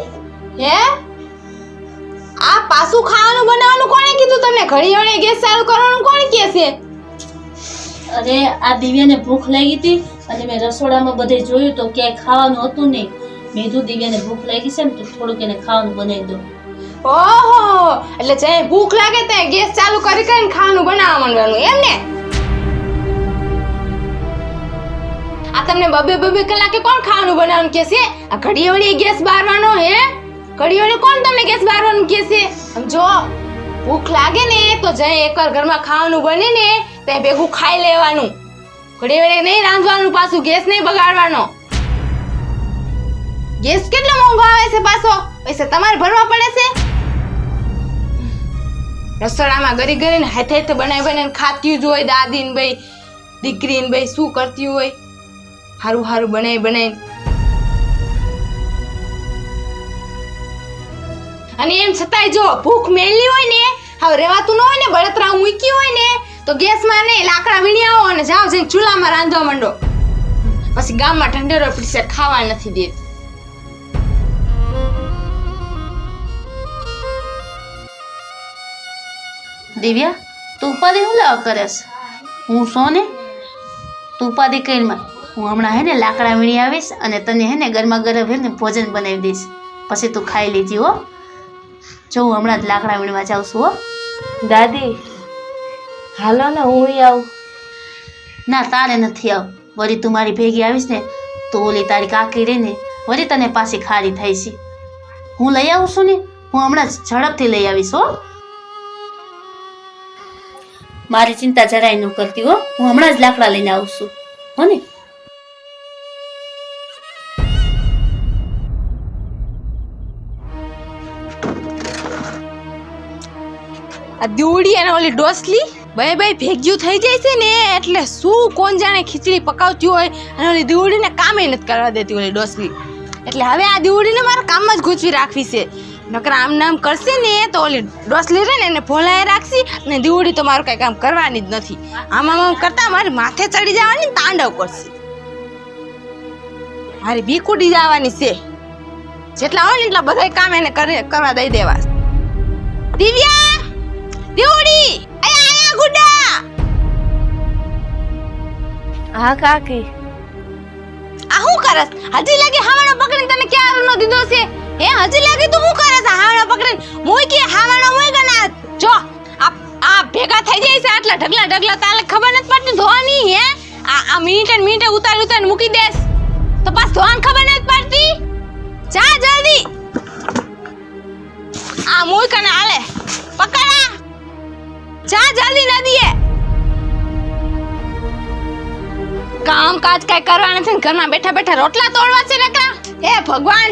હે આ પાછું ખાવાનું બનાવવાનું કોણે કીધું તમને? ઘડી વળે ગેસ ચાલુ કરવાનું કોણ કહે છે? અરે આ દિવ્યાને ભૂખ લાગી હતી અને મેં રસોડામાં બધે જોયું તો ક્યાંય ખાવાનું હતું નહીં. મેં કીધું દિવ્યાને ભૂખ લાગી છે ને તો થોડુંક એને ખાવાનું બનાવી દો. ઓહો, એટલે જ્યાં ભૂખ લાગે ત્યાં ગેસ ચાલુ કરી કરીને ખાવાનું બનાવવા માંડવાનું એમ ને? આ તમને બબે કલાકે કોણ ખાવાનું બનાવવાનું કે છે? આ ઘડીએ વળી ગેસ બારવાનો હે? ઘડીએ વળી કોણ તમને ગેસ બારવાનું કે છે? સમજો, ભૂખ લાગે ને તો જ્યાં એકવાર ઘરમાં ખાવાનું બને ને ત્યાં ભેગું ખાઈ લેવાનું. ઘડીએ વળી નહીં રાંધવાનું, પાછું ગેસ નહીં બગાડવાનો. ગેસ કેટલો મોંઘો આવે છે પાછો? પૈસા તમારે ભરવા પડે છે. રસોડામાં ગરી ગરીને હાથે બનાવીને ખાતી જ હોય દાદી ને ભાઈ, દીકરી ને ભાઈ શું કરતી હોય, હારું હારું બનાવી. અને એમ છતાંય જો ભૂખ મેલી હોય ને, હવે રેવાતું ન હોય ને, બળતરા મૂકી હોય ને તો ગેસમાં નહીં લાકડા વીણી આવો અને જાઓ જઈને ચૂલામાં રાંધવા માંડો. પછી ગામમાં ઠંડેરો પીરસે ખાવા નથી દેતી. દિવ્યા, તું ઉપાધિ શું લેવા કરે છે? હું છો ને, તું ઉપાધિ કરીમાં. હું હમણાં હે ને લાકડા વીણી આવીશ અને તને હે ને ગરમા ગરમ હે ને ભોજન બનાવી દઈશ, પછી તું ખાઈ લેજે. હો, જો હું હમણાં જ લાકડા વીણવા જાઉં છું. હો દાદી, હાલો ને, હું આવું. ના, તારે નથી આવ. વળી તું મારી ભેગી આવીશ ને તો ઓલી તારી કાકી રહી ને વળી તને પાછી ખારી થાય છે. હું લઈ આવું છું ને, હું હમણાં જ ઝડપથી લઈ આવીશ. હો, મારી ચિંતા જરાય ન કરતી. હો, હું હમણાં જ લાકડા લઈને આવું છું. હો ને. આ દીવડી અને ઓલી ડોસલી બે ભેગ્યું થઈ જાય છે ને, એટલે શું કોણ જાણે ખીચડી પકાવતી હોય અને ઓલી દીવડીને કામે નથી કરવા દેતી ઓલી ડોસલી. એટલે હવે આ દીવડીને મારા કામમાં જ ગૂંચવી રાખવી છે. નકર આમ નામ કરશે ને તો ઓલી ડોસલી રહે ને એને ભોલાએ રાખશે અને દીવડી તો મારું કઈ કામ કરવાની જ નથી. આમ કરતા મારી માથે ચડી જવાની, તાંડવ કરશે. મારી ભીખ ઉડી જવાની છે. જેટલા હોય ને એટલા બધા કામ એને કરવા દઈ દેવા. દિવ્યા, દીવડી, આયા ગુડા. હા કાકી. આ હું કરસ? હજી લાગે હાવાણો પકડીને તને ક્યાં નો દીધો છે? હે, હજી લાગે તું હું કરસ? હાવાણો પકડીને મોય કે હાવાણો મોય ગના. જો આ ભેગા થઈ જાય છે આટલા ઢગલા તાલે ખબર નથી પડતી ધોવાની. હે, આ મિનિટે ઉતાર મૂકી દેસ તો પાસ ધોવાન ખબર નથી પડતી. જા જલ્દી. આ મોય કને આલે પકડા. જા જલ્દી નદીએ. કામકાજ કઈ કરવા નથી, ઘરમાં બેઠા રોટલા તોડવા છે નકરા. હે ભગવાન,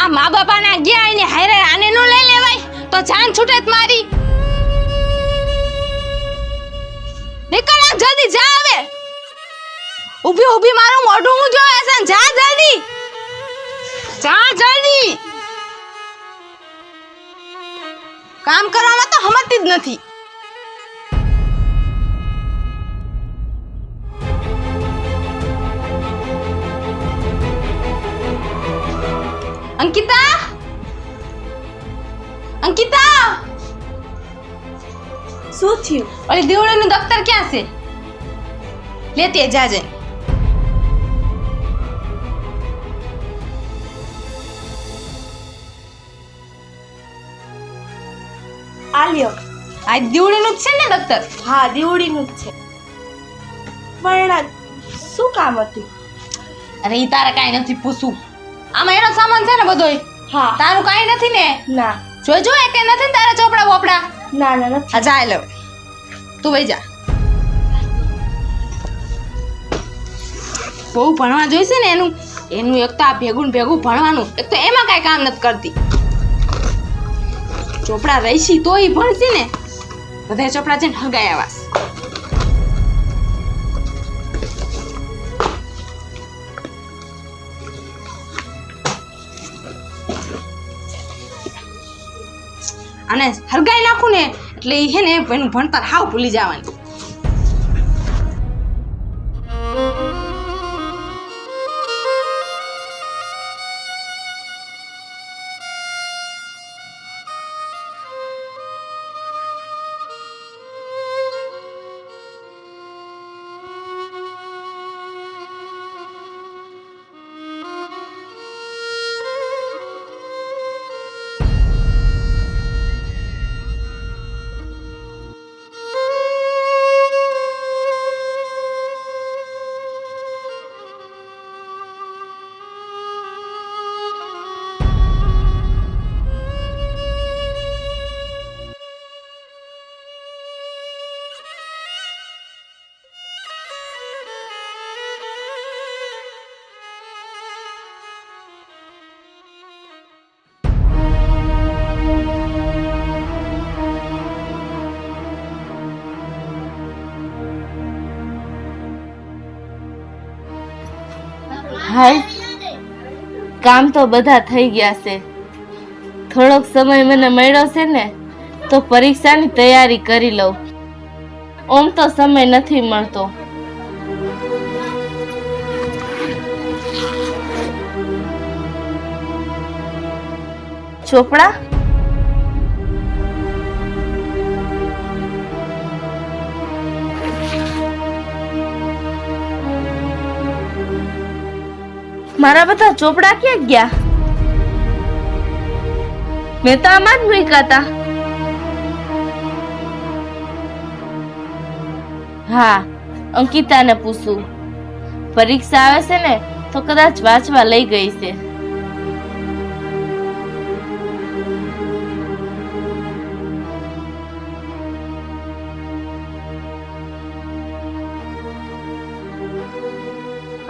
આ મા બાપાના ગયા એને હારે આને નો લઈ લેવાય તો જાન છૂટે જ મારી. નીકળ જલ્દી, જા. હવે ઊભી મારું મોઢું હું જોવે છે. જા જલ્દી, જા જલ્દી. કામ કરવામાં તો હમતી જ નથી. અંકિતા અંકિતા શું થયું? ઓલી દીવડીનું દફતર ક્યાં છે? લેતી જાજે. આ લ્યો. આ દીવડીનું જ છે ને દફતર? હા, દીવડીનું જ છે. પણ શું કામ હતું? અરે ઈ તારે કાંઈ નથી પૂછવું. આમાં એનો સામાન છે ને બધોય? હા. તારું કાંઈ નથી ને? ના જોજો એ કે નથી ને તારા ચોપડા બોપડા? ના ના નથી. આ જા લે. તું વઈ જા. બહુ ભણવા જોઈશે ને એનું એક તો આ ભેગું ને ભેગું ભણવાનું, એક તો એમાં કાંઈ કામ નથી કરતી. ચોપડા રહીશી તો ઈ ભણશે ને. બધા ચોપડા છે ને હગાય આવાસ. અને હરગાઈ નાખું ને એટલે ઈ હે ને એનું ભણતર હાવ ભૂલી જવાનું. હાય, કામ તો બધા થઈ ગયા છે. થોડોક સમય મને મળ્યો છે ને તો પરીક્ષાની તૈયારી કરી લઉં. ઓમ તો સમય નથી મળતો. ચોપડા? મારા બધા ચોપડા ક્યાં ગયા? મેં તો આમાં જ મૂક્યા હતા. હા, અંકિતાને પૂછું. પરીક્ષા આવે છે ને તો કદાચ વાંચવા લઈ ગઈ છે.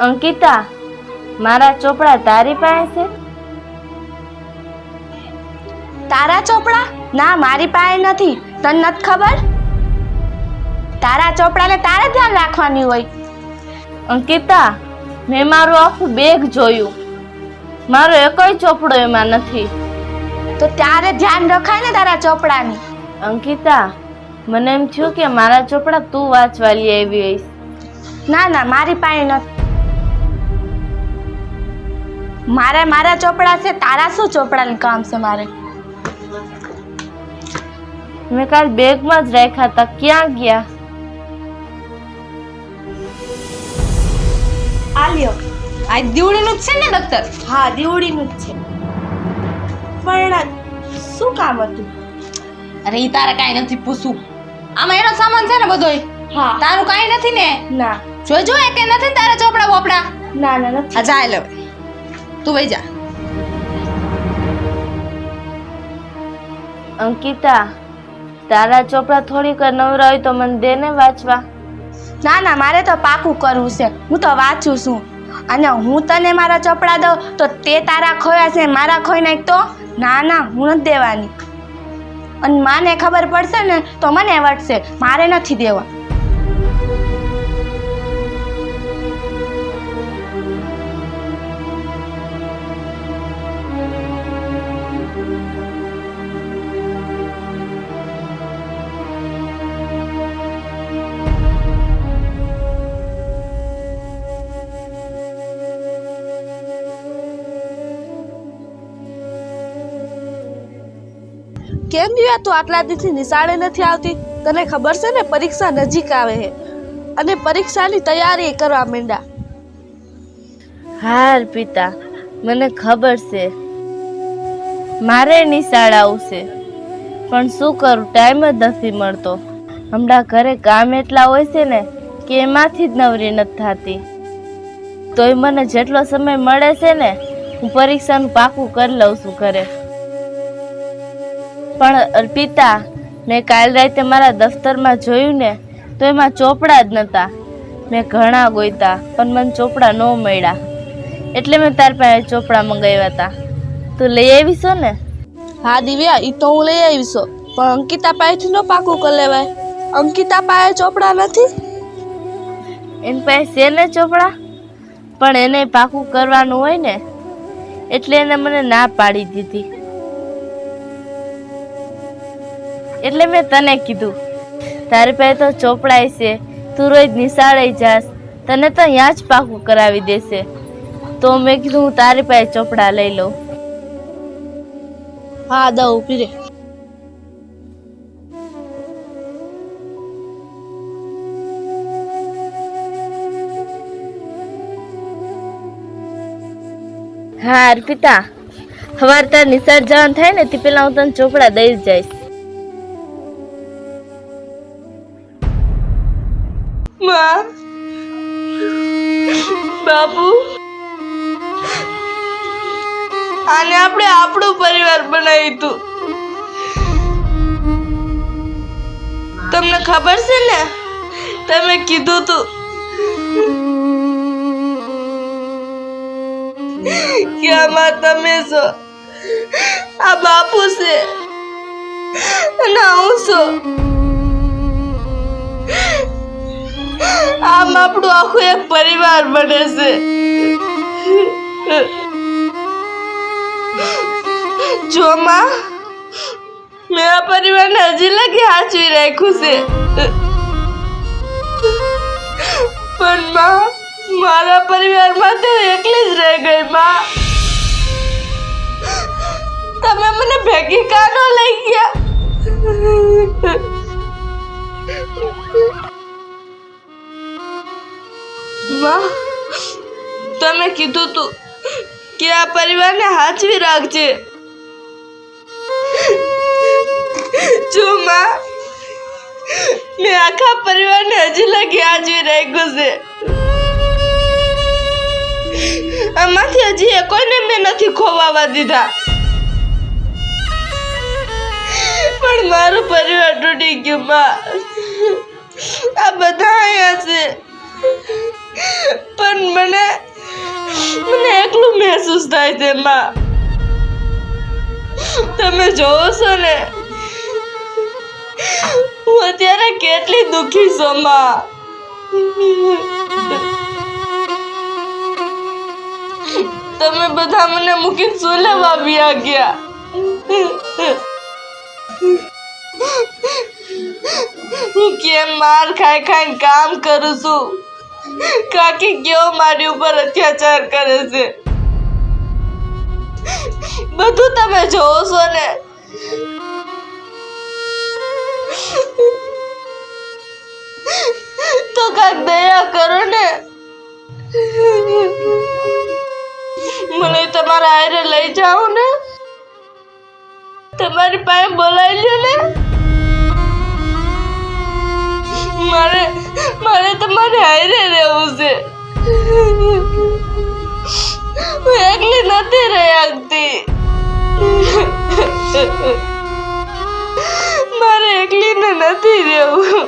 અંકિતા, મારા ચોપડા તારી પાસે છે? તારા ચોપડા? ના, મારી પાસે નથી. તને નથી ખબર? તારા ચોપડાને તારે ધ્યાન રાખવાની હોય. અંકિતા, મેં મારું આખું બેગ જોયું. મારો એકોય ચોપડો એમાં નથી. તો ત્યારે ધ્યાન રખાય ને તારા ચોપડાની. અંકિતા, મને એમ થયું કે મારા ચોપડા તું વાંચવા લઈ આવી હોઈશ. ના ના, મારી પાસે નથી. મારે મારા ચોપડા છે, તારા શું ચોપડાનું કામ છે મારે? મેં કાલ બેગમાં જ રાખ્યા હતા. ક્યાં ગયા? આ લ્યો. આ દીવડીનું જ છે ને દફતર? હા, દીવડીનું જ છે. પણ શું કામ હતું? અરે ઈ તારે કાંઈ નથી પૂછવું. આમાં એનો સામાન છે ને બધોય? હા. તારું કાંઈ નથી ને? ના જોજો એ કે નથી ને તારા ચોપડા બોપડા? ના ના નથી. આ જા લે. તું વઈ જા. અંકિતા, તારા ચોપડા થોડીક નવરા હોય તો મને દે ને વાંચવા. ના ના, મારે તો પાકું કરવું છે. હું તો વાંચું છું. અને હું તને મારા ચોપડા દઉં તો તે તારા ખોયા છે મારા ખોઈ નાખ તો? ના ના, હું નથી દેવાની. અને માને ખબર પડશે ને તો મને વટશે. મારે નથી દેવા. કેમ દિવ્યા તું આટલા દિવસથી નિશાળે નથી આવતી? તને ખબર છે ને પરીક્ષા નજીક આવે છે અને પરીક્ષાની તૈયારી કરવા માંડ્યા. હા પિતા, મને ખબર છે. મારે નિશાળ આવશે, પણ શું કરું, ટાઈમ જ નથી મળતો. હમણાં ઘરે કામ એટલા હોય છે ને કે એમાંથી જ નવરી નથી થતી. તોય મને જેટલો સમય મળે છે ને હું પરીક્ષાનું પાકું કરી લઉં છું ઘરે. પણ પિતા, મેં કાલ રાતે મારા દફતરમાં જોયું ને તો એમાં ચોપડા જ નહોતા. મેં ઘણા ગોઈતા પણ મને ચોપડા ન મળ્યા, એટલે મેં તાર પાસે ચોપડા મંગાવ્યા હતા. તું લઈ આવીશો ને? હા દિવ્યા, એ તો હું લઈ આવીશો, પણ અંકિતા પાસેથી ન પાકું કરી લેવાય. અંકિતા પાસે ચોપડા નથી. એની પાસે છે ને ચોપડા, પણ એને પાકું કરવાનું હોય ને એટલે એને મને ના પાડી દીધી. એટલે મેં તને કીધું, તારી પાસે તો ચોપડાય છે, તું રોજ નિશાળે જાસ, તને તો અહીંયા જ પાકું કરાવી દેશે. તો મેં કીધું હું તારી પાસે ચોપડા લઈ લઉં. હા દઉં, ઊભી રે. હા અર્પિતા, સવાર તાર નિશાળ જવાનું થાય ને તે પેલા હું તને ચોપડા દઈ જ જઈશ. માં, બાપુ, આને આપણે આપણો પરિવાર બનાવ્યું હતું. તમને ખબર છે ને, તમે કીધું તું કે આમાં તમે છો, આ બાપુ છે અને હું છું. આમ આપણું આખું એક પરિવાર બને છે. જો માં, મેં આ પરિવારને હજી લગી સાચવી રાખ્યું છે, પણ માં, મારા પરિવારમાં તો એકલી જ રહી ગઈ. માં, તમે મને ભેગી કાનો લઈ ગયા? માં, તમે કીધું તું કે આ પરિવારને સાચવી રાખજે. જો માં, મેં આખા પરિવારને હજી લગી સાચવી રાખ્યું છે. આમાંથી હજી કોઈને મેં નથી ખોવાવા દીધા, પણ મારું પરિવાર તૂટી ગયું. માં, આ બધા અહીંયા છે, પણ મને એકલું મહેસૂસ થાય છે. માં, તમે જોવો છો ને હું અત્યારે કેટલી દુખી છું. માં, તમે બધા મને મૂકીને શું લેવા વ્યા ગયા? હું કેમ માર ખાઈ ખાઈને કામ કરું છું? કાકી કેવો મારી ઉપર અત્યાચાર કરે છે, બધું તમે જોવો છો ને. તો કાંઈક દયા કરો ને, મને તમારા હારે લઈ જાઓ ને, તમારી પાસે બોલાવી લ્યો ને. મારે તમારે હારે રહેવું છે. હું એકલી નથી રહી શકતી. મારે એકલીને નથી રહેવું.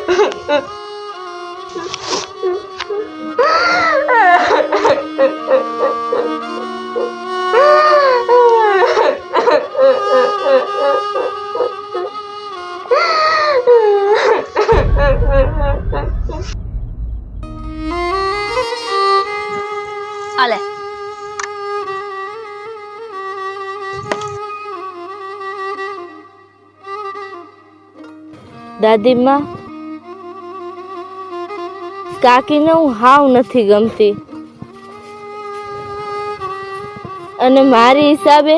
આલે દાદીમાં, કાકીને હું હાવ નથી ગમતી અને મારી હિસાબે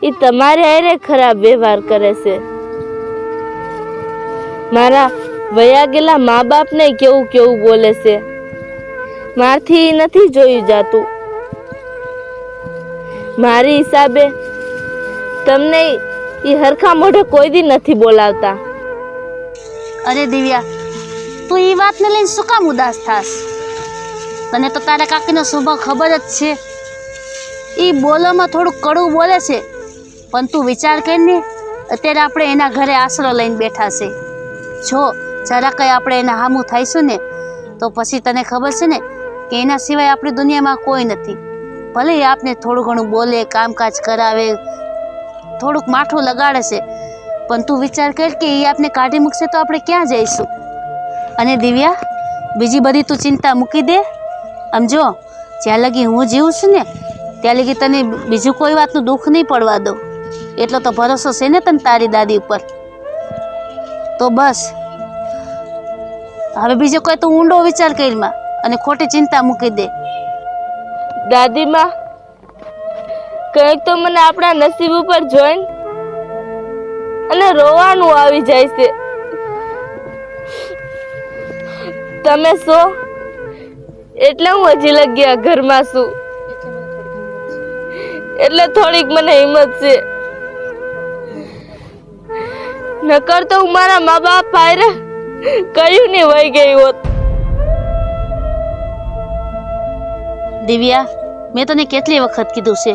એ તમારે હારે ખરાબ વ્યવહાર કરે છે. મારા વયા ગયેલા મા બાપને કેવું કેવું બોલે છે. મારથી નથી જોયું જાતું. મારી હિસાબે તમને એ હરખા મોઢે કોઈ દી નથી બોલાવતા. અરે દિવ્યા, તું એ વાતને લઈને શું કામ ઉદાસ થાસ? તને તો તારા કાકીનો સ્વભાવ ખબર જ છે. એ બોલોમાં થોડું કડવું બોલે છે, પણ તું વિચાર કરીને અત્યારે આપણે એના ઘરે આશરો લઈને બેઠા છે. જો જરા કંઈ આપણે એના હામું થાઈશું ને તો પછી તને ખબર છે ને કે એના સિવાય આપણી દુનિયામાં કોઈ નથી. ભલે એ આપને થોડું ઘણું બોલે, કામકાજ કરાવે, થોડુંક માઠું લગાડે છે, પણ તું વિચાર કર કે એ આપને કાઢી મૂકશે તો આપણે ક્યાં જઈશું? અને દિવ્યા, બીજી બધી તું ચિંતા મૂકી દે. આમ જો, જ્યાં લગી હું જીવું છું ને ત્યાં લગી તને બીજું કોઈ વાતનું દુઃખ નહીં પડવા દઉં. એટલો તો ભરોસો છે ને તને તારી દાદી ઉપર? તો બસ હવે બીજો કોઈ તો ઊંડો વિચાર કરીમાં અને ખોટી ચિંતા મૂકી દે. દાદીમાં, કંઈક તો મને આપણા નસીબ ઉપર જોઈને અને રોવાનું આવી જાય છે. તમે છો એટલે હું હજી લગી આ ઘરમાં છું, એટલે થોડીક મને હિંમત છે. નકર તો હું મારા મા બાપ ભાઈ કયું ને વહી ગઈ હોત. દિવ્યા, મેં તને કેટલી વખત કીધું છે,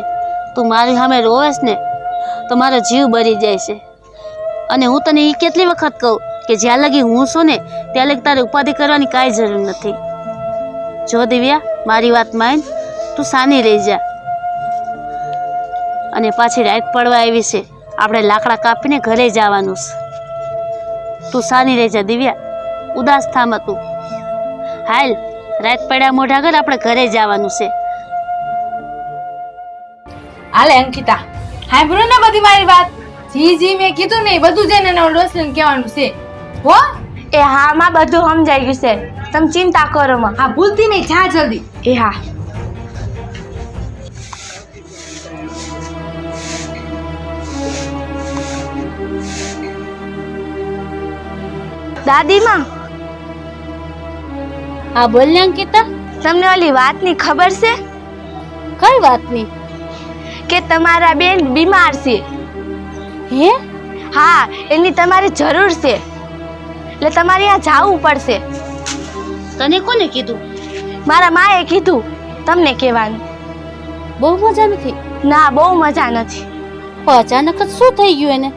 તું મારી સામે રોવેશ ને તો મારો જીવ બળી જાય છે. અને હું તને એ કેટલી વખત કહું કે જ્યાં લગી હું છું ને ત્યાં લગી તારે ઉપાધિ કરવાની કાંઈ જરૂર નથી. જો દિવ્યા, મારી વાત માન, તું સાની રહી જા. અને પાછી રાત પડવા આવી છે, આપણે લાકડા કાપીને ઘરે જવાનું છે. તું સાની રહી જા દિવ્યા, ઉદાસ થામાં તું. હાલ, રાત પડ્યા મોઢા ઘર આપણે ઘરે જવાનું છે. હાલે અંકિતા, સાંભળ્યું ને બધી મારી વાત? જી મેં કીધું ને એ બધું જઈને ડોસલીને કહેવાનું છે. હો? એ હા માં, બધું સમજાઈ ગયું છે. તમે ચિંતા કરો માં. હા, ભૂલતી નહીં, જા જલ્દી. એ હા. દાદીમાં, હા બોલ ને અંકિતા. તમને ઓલી વાતની ખબર છે કઈ વાતની? કે તમારા બેન બીમાર છે? હે? હા, એની તમારી જરૂર છે, એટલે તમારે ત્યાં જવું પડશે. તને કોને કીધું? મારા માએ કીધું તમને કહેવાનું. બહુ મજા નથી? ના, બહુ મજા નથી. પણ અચાનક જ શું થઈ ગયું એને?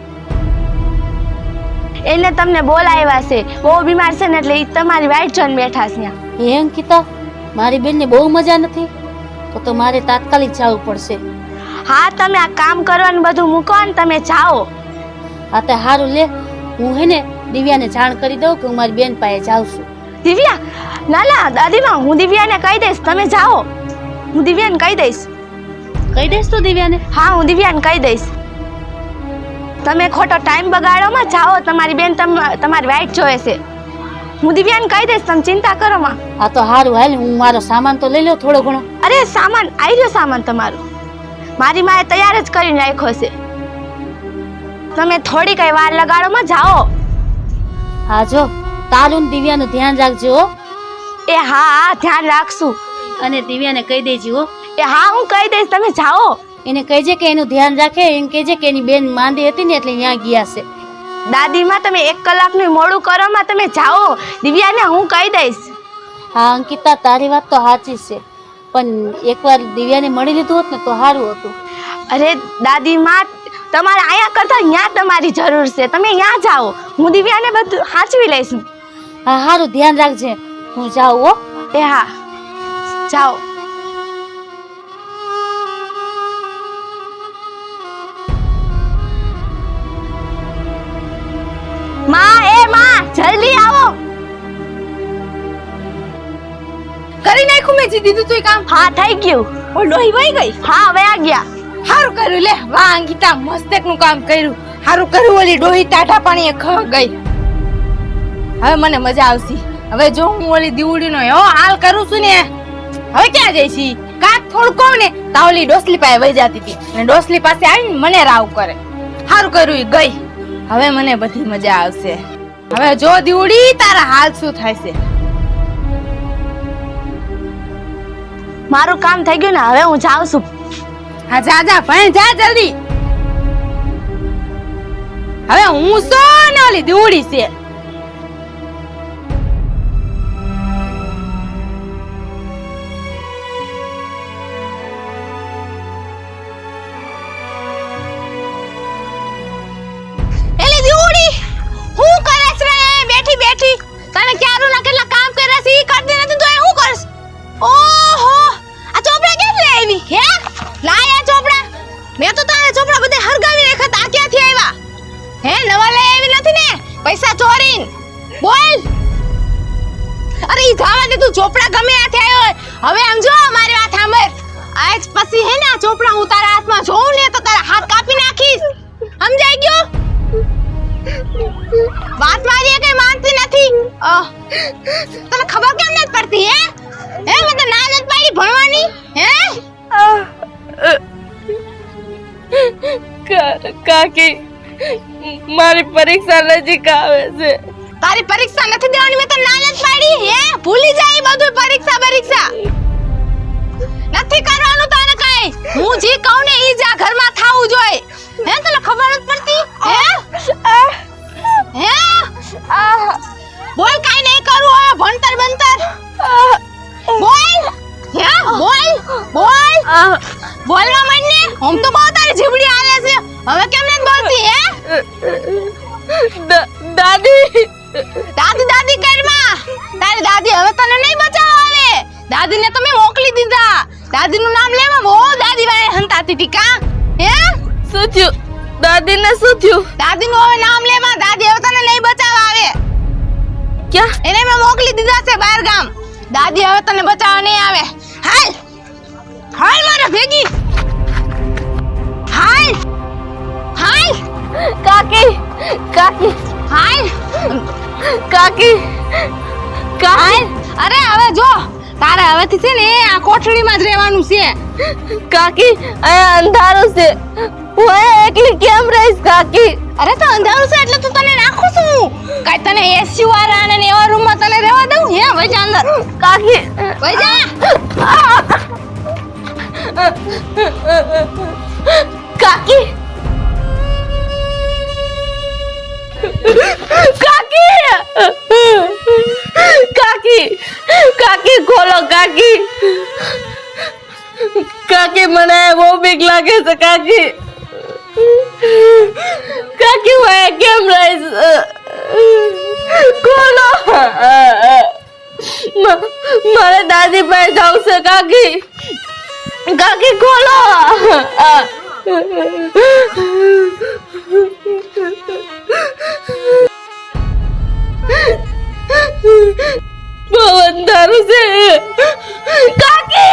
એને તમને બોલાવ્યા છે, બહુ બીમાર છે ને, એટલે ઈ તમારી વાઈટ જોઈને બેઠા છે ત્યાં. હે અંકિતા, મારી બેનને બહુ મજા નથી? તો મારે તાત્કાલિક જવું પડશે. હા, તમે આ કામ કરવાનું બધું મૂકો ને તમે જાઓ. હા તે સારું લે, હું હે ને દિવ્યાને જાણ કરી દઉં કે હું મારી બેન પાસે જાઉં છું. દિવ્યા, ના દાદીમાં, હું દિવ્યાને કહી દઈશ, તમે જાઓ. હું દિવ્યાને કહી દઈશ. કહી દઈશ તું દિવ્યાને? હા, હું દિવ્યાને કહી દઈશ. તમે ખોટો ટાઈમ બગાડો માં, જાઓ. તમારી બેન તમારી વાઈટ જોવે છે. હું દિવ્યાને કહી દઈશ, તમે ચિંતા કરો માં. હા તો સારું, હાલ હું મારો સામાન તો લઈ લો થોડો ઘણો. અરે સામાન આવી ગયો, સામાન તમારું મારી માએ તૈયાર જ કરીને રાખ્યો છે. તમે થોડી કઈ વાર લગાડો માં, જાઓ. હા જો, તારું ને દિવ્યાનું ધ્યાન રાખજો હો. એ હા, ધ્યાન રાખશું. અને દિવ્યાને કહી દેજો હો. એ હા, હું કહી દઈશ, તમે જાઓ. એને કહેજે કે એનું ધ્યાન રાખે. એને કહેજે કે એની બેન માંદી હતી ને એટલે ત્યાં ગયા છે. દાદીમાં, તમે 1 કલાકનું મોડું કરો માં, તમે જાઓ. દિવ્યાને હું કહી દઈશ. હા અંકિતા, તારી વાત તો સાચી છે, પણ એકવાર દિવ્યાને મળી લીધું હોત ને તો સારું હતું. અરે દાદીમાં, તમારે અહીંયા કરતા ત્યાં તમારી જરૂર છે, તમે ત્યાં જાઓ. હું દિવ્યાને બધું સાચવી લઈશ. હા સારું, ધ્યાન રાખજે. હું જાઉં હો. એ હા, જાઓ. માં, જલ્દી આવો. કરી નાખ્યું મેં, જી દીધું તું કામ. હા, થઈ ગયું. ઓ લોહી વહી ગઈ. હા, હવે આ ગયા. સારું કર્યું લે. વાહ અંકિતા, મસ્ત નું કામ કર્યું. સારું કર્યું, ઓલી ડોહી ટાઢા પાણીએ ખ ગઈ. હવે મને મજા આવશે. હવે જો હું ઓલી દીવડીનો એવો હાલ કરું છું ને, હવે ક્યાં જઈશી? કાક થોડું કહું ને તાવલી ડોસલી પાસે વહી જતી હતી, અને ડોસલી પાસે આવીને મને રાવ કરે. સારું કર્યું, ઈ ગઈ. હવે મને બધી મજા આવશે. હવે જો દીવડી તારા હાલ શું થાય છે. મારું કામ થઈ ગયું ને, હવે હું જાઉં છું. હા જા જા ભણ જા જલ્દી. હવે હું શું ને ઓલી દીવડી છે. એલી દીવડી હું કરે છે બેઠી બેઠી? તને ક્યારું ના કેટલા કામ કર્યા છે ઈ કરતી નથી તો એ હું કરસ? ઓહો આ ચોપડા કેમ લઈ આવી? હે લાયા ચોપડા? મેં તો તારા ચોપડા બધે હરગાવી રાખ્યા તા ક્યાંથી આવ્યા? હે નવા લઈ આવી નથી ને? પૈસા ચોરીન બોલ. અરે ઈ જાવા દે, તું ચોપડા ગમે હાથે આવ્યો હોય. હવે આમ જો મારી વાત સાંભળ. આજ પછી હે ને આ ચોપડા હું તારા હાથમાં જોઉં ને તો તારા હાથ કાપી નાખીશ. સમજાઈ ગયો? વાત મારી કઈ માનતી નથી. તને ખબર કેમ નથી પડતી? હે હે મને ના નથી પાડી ભણવાની? હે કાકી, મારી પરીક્ષા નજીક આવે છે. તારી પરીક્ષા નથી દેવાની મેં તો ના નથી પાડી. હે ભૂલી જાય બધું પરીક્ષા નથી કરવાનું તને કઈ. હું જે કહું ને ઈ જ આ ઘરમાં થાવું જોઈએ. હે તને ખબર નથી પડતી? હે હે બોલ કાઈ નહીં કરું હવે ભણતર બંતર બોલ. હે બોલ બોલ બોલવા માંડ ને. હું તો બહુ તારી જીવડી હાલે છે. હવે કેમ નથી બોલતી? હે દાદી, દાદી કરમાં તારી દાદી હવે તને નહીં બચાવવા આવે. દાદીને તો મેં મોકલી દીધા. દાદીનું નામ લેવા બહુ દાદી વાળે હંતાતી હતી કા? હે શું થયું? દાદીને શું થયું? દાદીનું હવે નામ લેવા. દાદી હવે તને નહીં બચાવવા આવે. ક્યાં? એને મેં મોકલી દીધા છે બહાર ગામ. દાદી હવે તને બચાવવા નહીં આવે. હાલ હાલ મારા ભેગી હાલ હાલ કાકી, કાકી, હાલ કાકી, હાલ. અરે હવે જો તારે હવેથી છે ને આ કોઠડીમાં જ રહેવાનું છે. કાકી, અહીંયા અંધારું છે. હું અહીંયા એકલી કેમ રહીશ કાકી? અરે તો અંધારું છે એટલે તું તને નાખું છું. કાઈ તને એસી વાળા અને એવા રૂમમાં તને રહેવા દઉં? હે વઈ જા અંદર. કાકી, વઈ જા. કાકી, કાકી, કાકી, કાકી ખોલો કાકી. કાકી મને બહુ બીક લાગે છે કાકી. કાકી હું અહીંયા કેમ રહીશ? ખોલો. મારે દાદી પાસે જવું છે કાકી. કાકી ખોલો. બહુ અંધારું છે કાકી.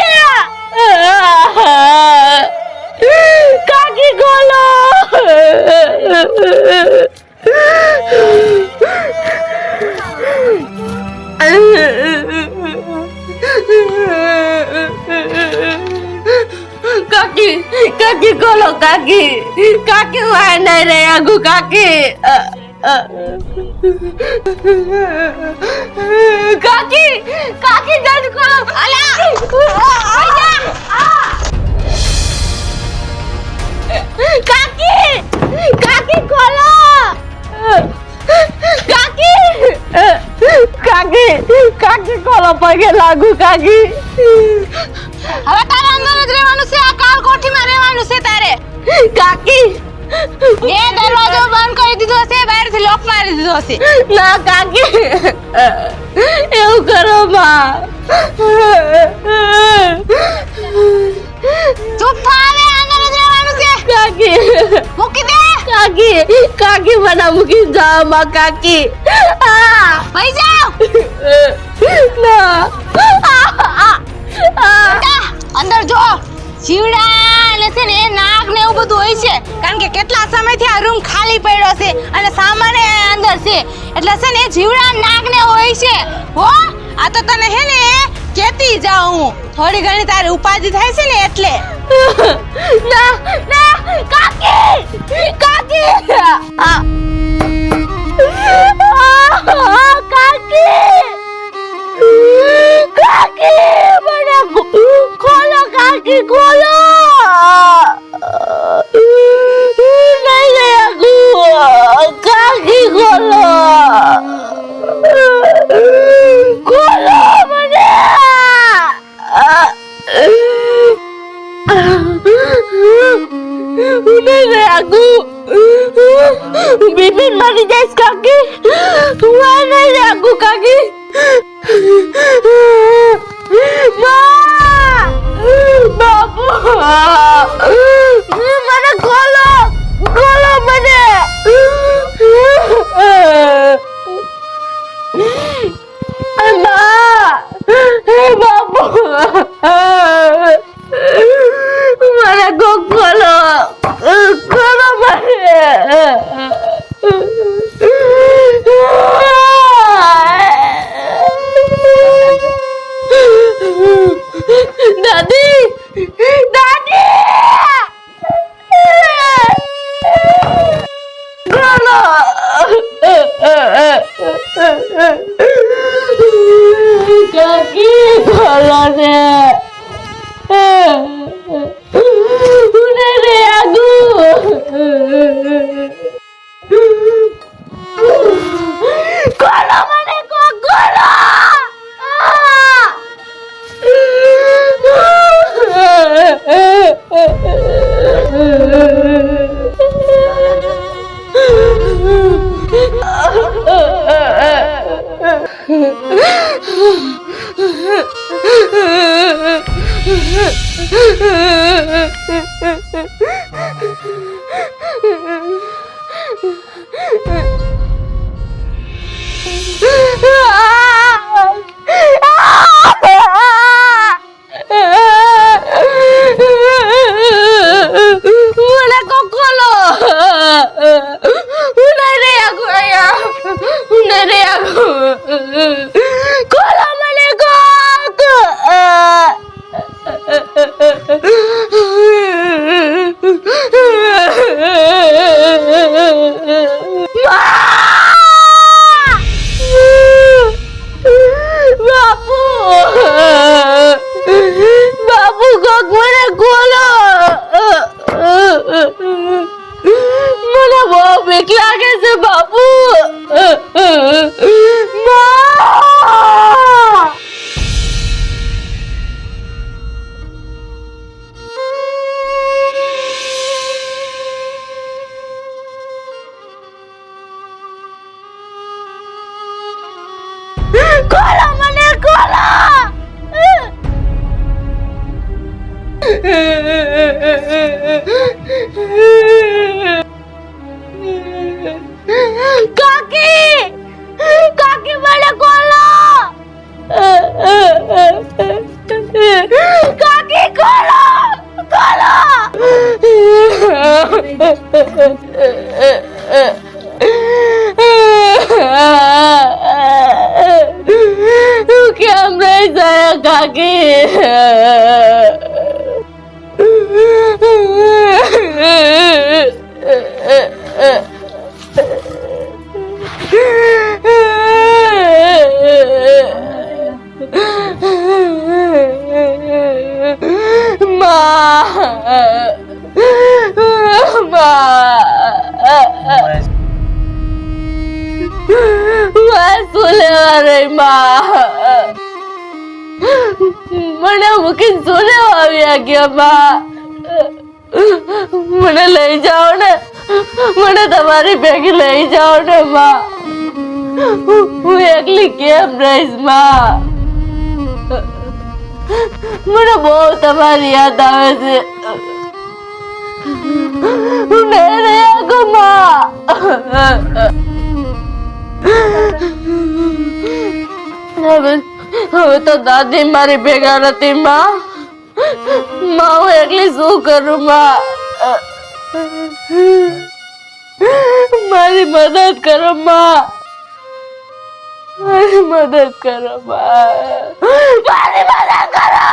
કાકી ખોલો. કાકી, કાકી ખોલો કાકી. કાકી હું આ નહીં રહી આગું કાકી. કાકી, કાકી જલ્દી ખોલો. અલા કાકી, કાકી ખોલો. કાકી, કાકી, કાકી ખોલો. પગે લાગુ કાકી. હવે તારે અંદર જ રહેવાનું છે. આ કાલ કોઠીમાં રહેવાનું છે તારે. કાકી, મેં દરવાજો બંધ કરી દીધો છે. બહારથી લોક મારી દીધો છે. ના કાકી, એવું કરો માં. ચૂપ થા. હવે અંદર જ રહેવાનું છે. કાકી, મૂકી દે. કાકી, કાકી મને મૂકી જાઓ માં કાકી. વઈ જાઓ. ના. બેટા, અંદર જો જીવડા ને છે ને નાગ ને એવું બધું હોય છે. કારણ કે કેટલા સમયથી આ રૂમ ખાલી પડ્યો છે અને સામાન અંદર છે. એટલે છે ને જીવડા નાગ ને હોય છે. હો આ તો તને હે ને કેતી જાઉં. થોડી ઘણી તારી ઉપાધિ થાય છે ને એટલે. ના, ના, કાકી, કાકી. કાકી ખોલો નહીં આગું કાકી ખોલો ખોલો મને હું નહીં આગું બિપિન મારી જઈશ કાકી હું નહીં આગું કાકી બાપુ મને ખોલો ખોલો મને બાપુ મને ખોલો ખોલો મને દાદી દાદી ખોલો કાકી ખોલો ને રે આગુ ખોલો મને ખોલો મને બહુ બીક લાગે છે બાપુ ખોલો મને ખોલો કાકી કાકી મને ખોલો કાકી ખોલો ખોલો તું કેમ રહી જાય કાકી મને મૂકીને શું લેવા આવ્યા ગયા બા મને લઈ જાઓ ને મને તમારી ભેગી લઈ જાઓ ને બા હું એકલી કેમ રહીશ માં મને બહુ તમારી યાદ આવે છે હું નહીં રહ્યા ગો માં હવે તો દાદી મારી ભેગા નથી માં હું એકલી શું કરું માં મારી મદદ કરો માં મારી મદદ કરો માં મારી મદદ કરો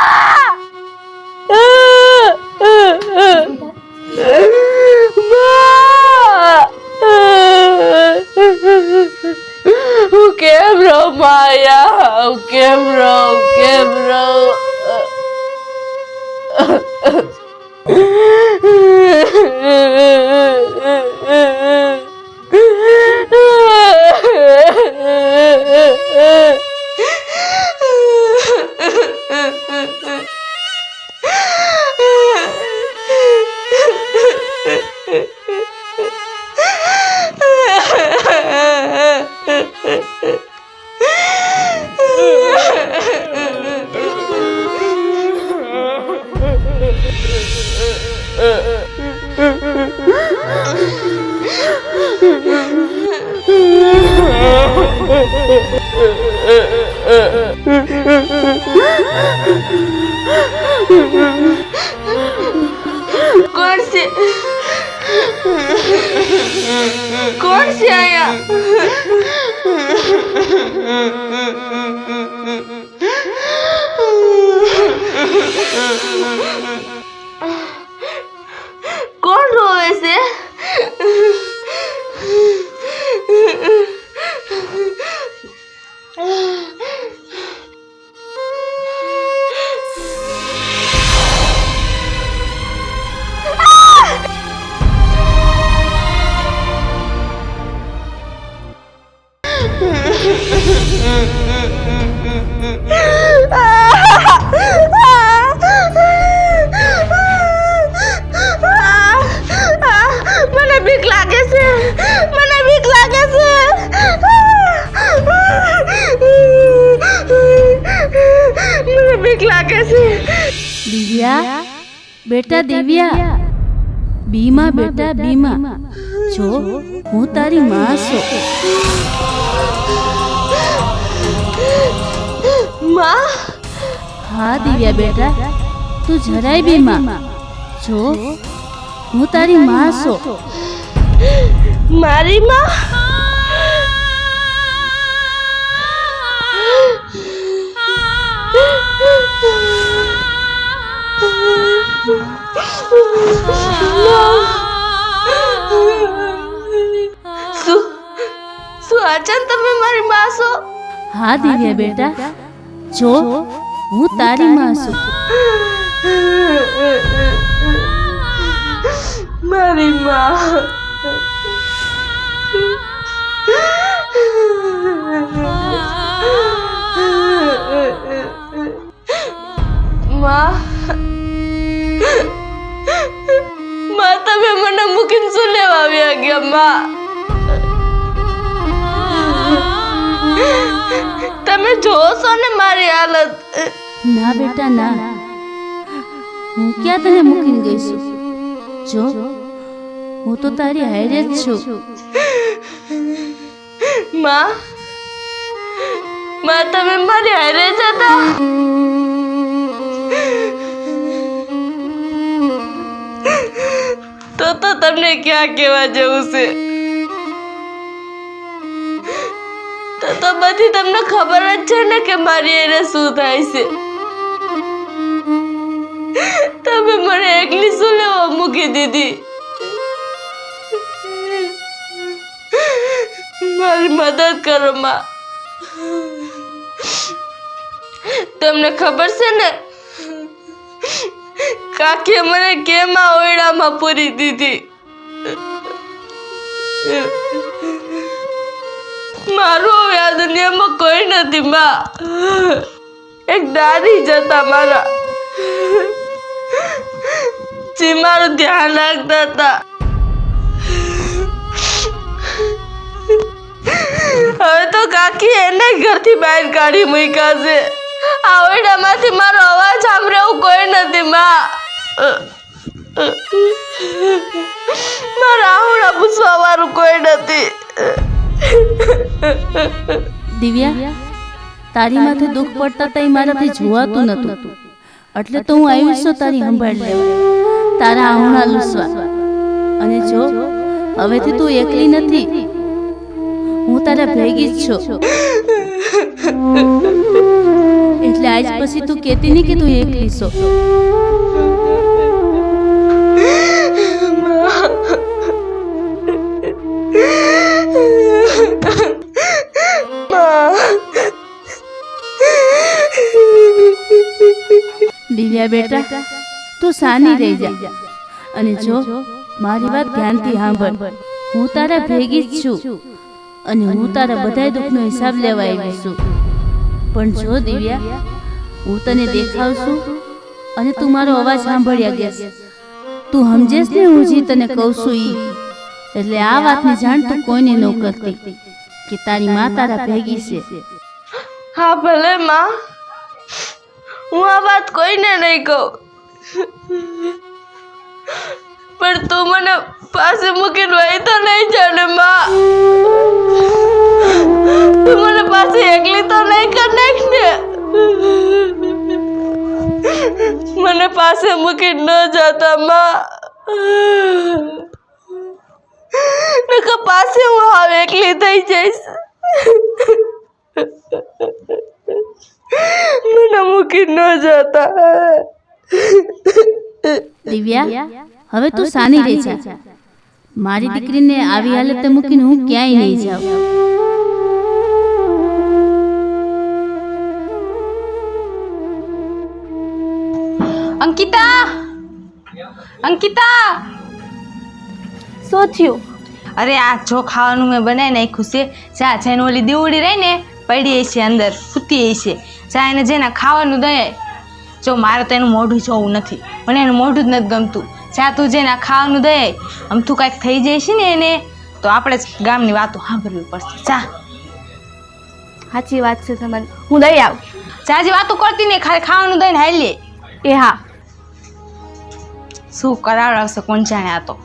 હું કેમ રહું માયા હું કેમ રહું કોણ છે? કોણ છે આયા? કોણ રોવે છે? મને બીક લાગે છે. મને બીક લાગે છે. મને બીક લાગે છે. દિવ્યા, બેટા દિવ્યા, બીમા બેટા બીમા, જો હું તારી માં છું. માં? હા દિવ્યા બેટા, તું જરાય બીમા, જો હું તારી માં છું. મારી માં? શું અચાનક તમે મારી માં છો? હા દિવ્યા બેટા, જો હું તારી માં છું. મારી માં. માં, માં તમે મને મૂકીને શું લેવા આવ્યા ગયા? માં, તમે જોશો ને મારી હાલત. ના બેટા ના, હું ક્યાં તને મૂકીને ગઈ છું? જો હું તો તારી હારે જ છું. માં, માં તમે મારી હારે જ હતા? તો તમને ક્યાં કહેવા જવું છે? તો બધી તમને ખબર જ છે ને કે મારી એને શું થાય છે. તમે મને એકલી શું લેવા મૂકી દીધી? મારી મદદ કરો માં. તમને ખબર છે ને કાકીએ મને કેમ આ ઓયડામાં પૂરી દીધી? મારું હવે આ દુનિયામાં કોઈ નથી માં. એક દાદી જ હતા મારા, જે મારું ધ્યાન રાખતા હતા. હવે તો કાકી એને ઘરથી બહાર કાઢી મૂક્યા છે. આ ઓરડામાંથી મારો અવાજ સાંભળે એવું કોઈ નથી માં. મારા આહુડા પૂછવા વાળું કોઈ નથી. દિવ્યા, તારી માથે દુઃખ પડતા તઈ મારાથી જોવાતું નતું, એટલે તો હું આવી છું તારી સંભાળ લેવા, તારા આહુણા લૂસવા. અને જો હવેથી તું એકલી નથી, હું તારા ભેગી જ છું. એટલે આજ પછી તું કહેતી નહીં કે તું એકલી છો. દિવ્યા બેટા, તું સાની રહી જા. અને જો મારી વાત ધ્યાનથી સાંભળ. હું તારા ભેગી જ છું અને હું તારા બધાય દુઃખનો હિસાબ લેવા આવી છું. પણ જો દિવ્યા, હું તને દેખાવશું અને તું મારો અવાજ સાંભળ્યા ગેસ. તું સમજેશ ને હું જે તને કહું છું ઈ. એટલે આ વાતની જાણ તું કોઈને ન કરતી કે તારી માં તારા ભેગી છે. હા ભલે માં, હું આ વાત કોઈને નહીં કહું, પણ તું મને પાસે મૂકીને વહી તો નહીં જાને માં. તું મને પાસે એકલી તો નહીં કર નાખ ને. મને પાસે મૂકીને ન જતા માં, નકર પાસે હું હાવ એકલી થઈ જઈશ. મને મૂકી ન જતા. દિવ્યા, હવે તું સાની રહી જા. મારી દીકરીને આવી હાલતે મૂકીને હું ક્યાંય નહીં જાઉં. અંકિતા, અંકિતા, શું થયું? અરે આ જો ખાવાનું મેં બનાવી નાખ્યું છે. જા જઈને ઓલી દીવડી રહી ને પડી છે અંદર, સૂતી છે. જા એને જેને ખાવાનું દે. જો મારે તો એનું મોઢું જોવું નથી, મને એનું મોઢું જ નથી ગમતું. જા તું જેને ખાવાનું દે. આમ તું કાંઈક થઈ જાય છે ને એને, તો આપણે જ ગામની વાતો સાંભળવી પડશે. જા, સાચી વાત છે તમારી, હું દઈ આવું. જાજી વાતો કરતી નહીં, ખાલી ખાવાનું દઈને હાલી લે. એ હા. શું કરાવડાવશે કોણ જાણે આ તો.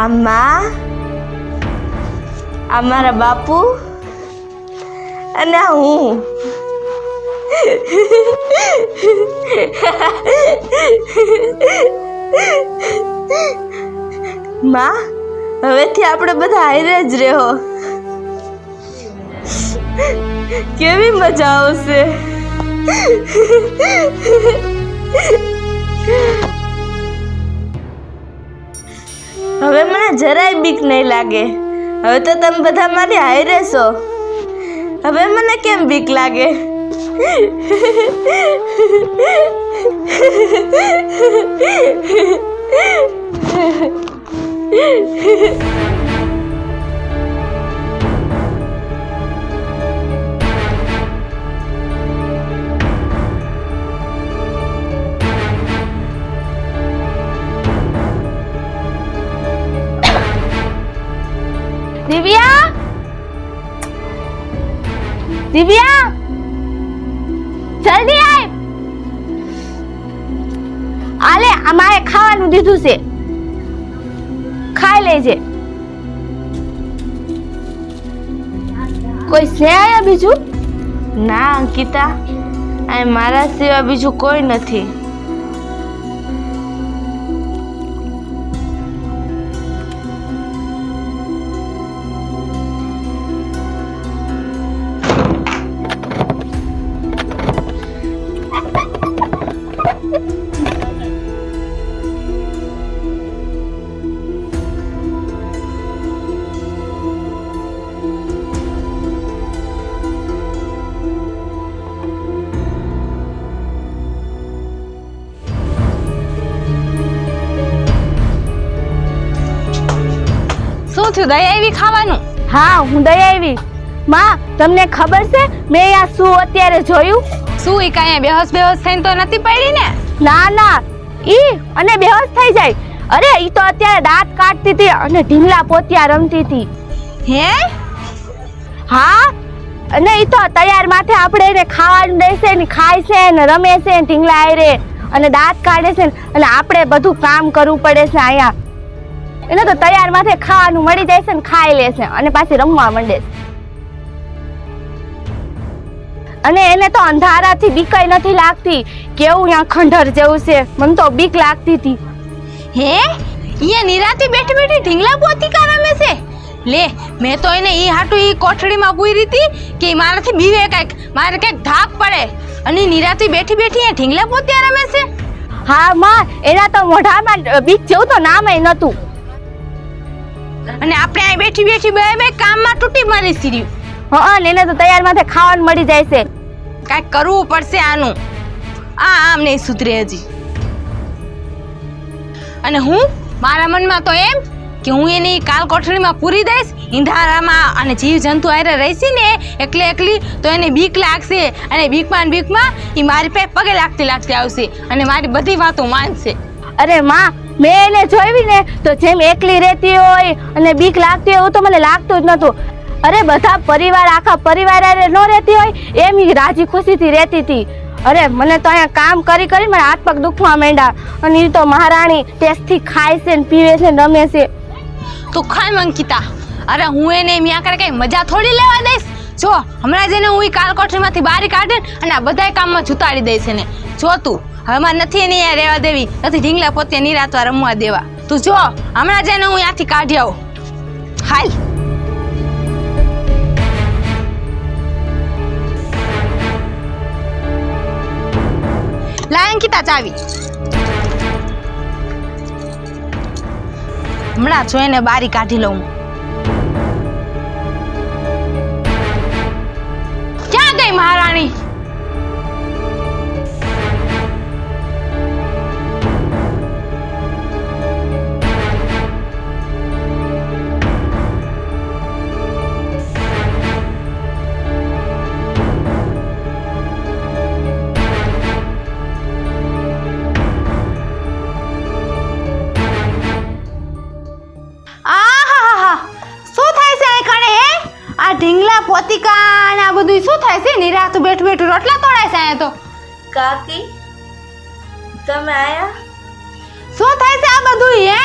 આમાં આ મારા બાપુ અને આ હું. માં, હવેથી આપણે બધા હારે જ રહો. કેવી મજા આવશે. હવે મને જરાય બીક નહીં લાગે. હવે તો તમે બધા મારી હારે છો. હવે મને કેમ બીક લાગે? દિવ્યા, દિવ્યા, જલ્દી આવ. આલે, અમારે ખાવાનું દીધું છે, ખાઈ લેજે. કોઈ છે આયા બીજું? ના અંકિતા, આ મારા સિવાય બીજું કોઈ નથી. શું થયું? દઈ આવી ખાવાનું? હા, હું દઈ આવી. માં, તમને ખબર છે મેં આ શું અત્યારે જોયું? શું ઈ કાંઈ બેહોશ થઈને તો નથી પડી ને? ના ના, ઈ અને બેહોશ થઈ જાય. અરે ઈ તો અત્યારે દાંત કાઢતી હતી અને ઢીંગલા પોતિયા રમતી હતી. હે? હા, અને ઈ તો તૈયાર માથે આપણે એને ખાવાનું દેશે ને ખાય છે ને રમે છે ને ઢીંગલા આયરે અને દાંત કાઢે છે અને આપણે બધું કામ કરવું પડે છે અહીંયા. એને તો તૈયાર માથે ખાવાનું મળી જાય છે ને ખાઈ લેશે અને પાછી રમવા માંડે છે. અને એને તો અંધારાથી બીકઈ નથી લાગતી. કેવું અહીંયા ખંડર જેવું છે, મને તો બીક લાગતી હતી. હે? અહીંયા નિરાતી બેઠી બેઠી ઢીંગલા પોતિકા રમે છે. લે મેં તો એને ઈ હાટું ઈ કોઠડીમાં પૂરી હતી કે મારાથી બીવે કાંઈક મારે કાંઈક ધાક પડે અને નિરાતી બેઠી બેઠી અહીંયા ઢીંગલા પોતિયા રમે છે. હા માં, એના તો મોઢામાં બીક જેવું તો નામય નતું. અને આપણે અહીં બેઠી બેઠી બે બે કામમાં તૂટી મરી સીર્યું. હા, એને તો તૈયાર માથે ખાવાનું મળી જાય છે. કાંઈક કરવું પડશે આનું. આમ નહીં સુધરે હજી. અને હું મારા મનમાં તો એમ કે હું એની કાલ કોઠડીમાં પૂરી દઈશ ઈંધારામાં અને જીવ જંતુ આરે રહીશી ને એકલી તો એને બીક લાગશે અને બીકમાં એ મારી પગે લાગતી આવશે અને મારી બધી વાતો માનશે. અરે માં, મેં એને જોઈ ને તો જેમ એકલી રહેતી હોય અને બીક લાગતી હોય એવું તો મને લાગતું જ નતું. અરે બધા પરિવાર, આખા પરિવાર ન રહેતી હોય એમ ઈ રાજી ખુશીથી રહેતી હતી. અરે મને તો અહીંયા કામ કરી કરી મારા હાથ પગ દુખવા માંડ્યા અને એ તો મહારાણી ટેસ્ટથી ખાય છે ને પીવે છે ને રમે છે. તું ખાય અંકિતા. અરે હું એને મિયા કરે કઈ મજા થોડી લેવા દઈશ. જો હમણાં જઈને હું કાલ કોઠરીમાંથી બારી કાઢે અને આ બધા કામમાં જુતાડી દઈશ એને. જો તું હવે મારે નથી એને અહીંયા રહેવા દેવી, નથી ઢીંગલા પોતે નિરાતવા રમવા દેવા. તું જો હમણાં જઈને હું ત્યાંથી કાઢી આવું. હાલ. લાય અંકિતા ચાવી. હમણાં જોઈને બારી કાઢી લઉં. ક્યાં ગઈ મહારાણી? ઢીંગલા પોતિકા અને આ બધું શું થાય છે? નિરાતું બેઠું બેઠું રોટલા તોડાય છે અહીંયા તો. કાકી તમે આયા? શું થાય છે આ બધું હે?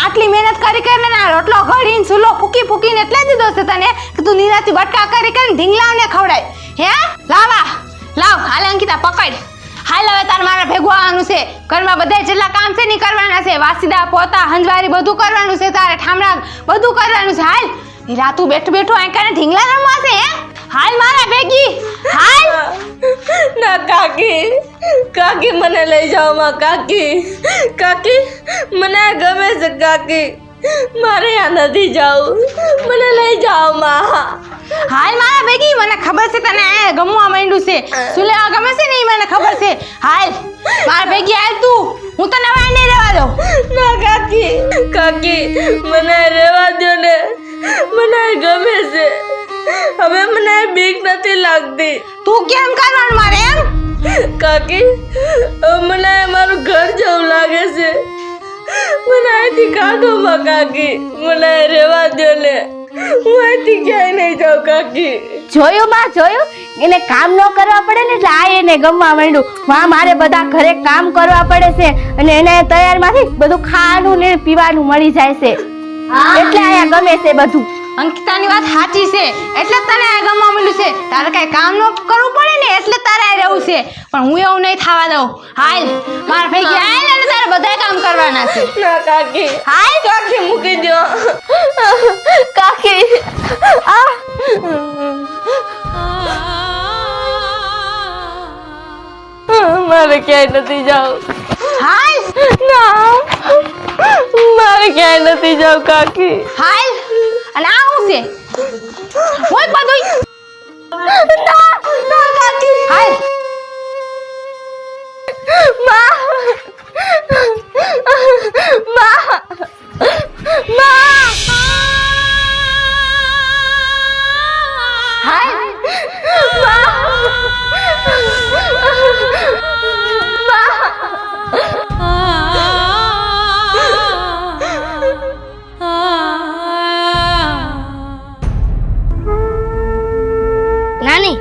આટલી મહેનત કરી કરીને આ રોટલો ઘડીને ચૂલો ફૂકીને એટલે દીધો છે તને કે તું નિરાતી બટકા કરીને ઢીંગલાઓને ખવડાય હે? લાવ હાલ અંકિતા પકડ. હાલ હવે તાર મારા ભેગું આવવાનું છે. ઘરમાં બધા જેટલા કામ છે ની કરવાના છે. વાસીદા પોતા હંજવારી બધું કરવાનું છે. તારે ઠામડા બધું કરવાનું છે. હાલ રાતું બેઠું આંકાને ઢીંગલા રમવા છે હે? હાલ મારા ભેગી હાલ. ના કાકી મને લઈ જાઓ માં. કાકી મને ગમે છે કાકી, મારે ત્યાં નથી જાવું, મને લઈ જાઓ માં. હાલ મારા ભેગી, મને ખબર છે તને આ ગમવા માંડ્યું છે. શું લેવા ગમે છે ને એ મને ખબર છે. હાલ મારા ભેગી હાલ તું, હું તને હવે નહીં રહેવા દઉં. ના કાકી મને રહેવા દો ને, મને ગમે છે. હવે મને બીક નથી લાગતી. તું કેમ કરવાનું મારે એમ? કાકી મને મારું ઘર જેવું લાગે છે. મને અહીંથી કાઢો માં કાકી, મને રહેવા દો ને, હું અહીંથી ક્યાંય નહીં જાઉં કાકી. જોયું માં, જોયું? એને કામ ન કરવા પડે ને એટલે આ એને ગમવા માંડ્યું. માં મારે બધા ઘરે કામ કરવા પડે છે અને એને તૈયારમાંથી બધું ખાવાનું ને પીવાનું મળી જાય છે એટલે આયા ગમે છે બધું. અંકિતાની વાત સાચી છે, એટલે તને આ ગમવા મળ્યું છે. તારે કઈ કામ ન કરવું પડે ને એટલે તારે આ રહેવું છે. પણ હું એવું નહીં થવા દઉં. હાલ મારા ભેગી હાલ અને તારે બધા કામ કરવાના છે. ના કાકી, હાલ કાકી મૂકી દો. કાકી મારે ક્યાંય નથી જાવ. હાલ ના મારે ક્યાંય નથી જાવ કાકી. હાલ. અને આ શું છે? હોય બધું. ના કાકી. હાલ. માં હાલ. નાની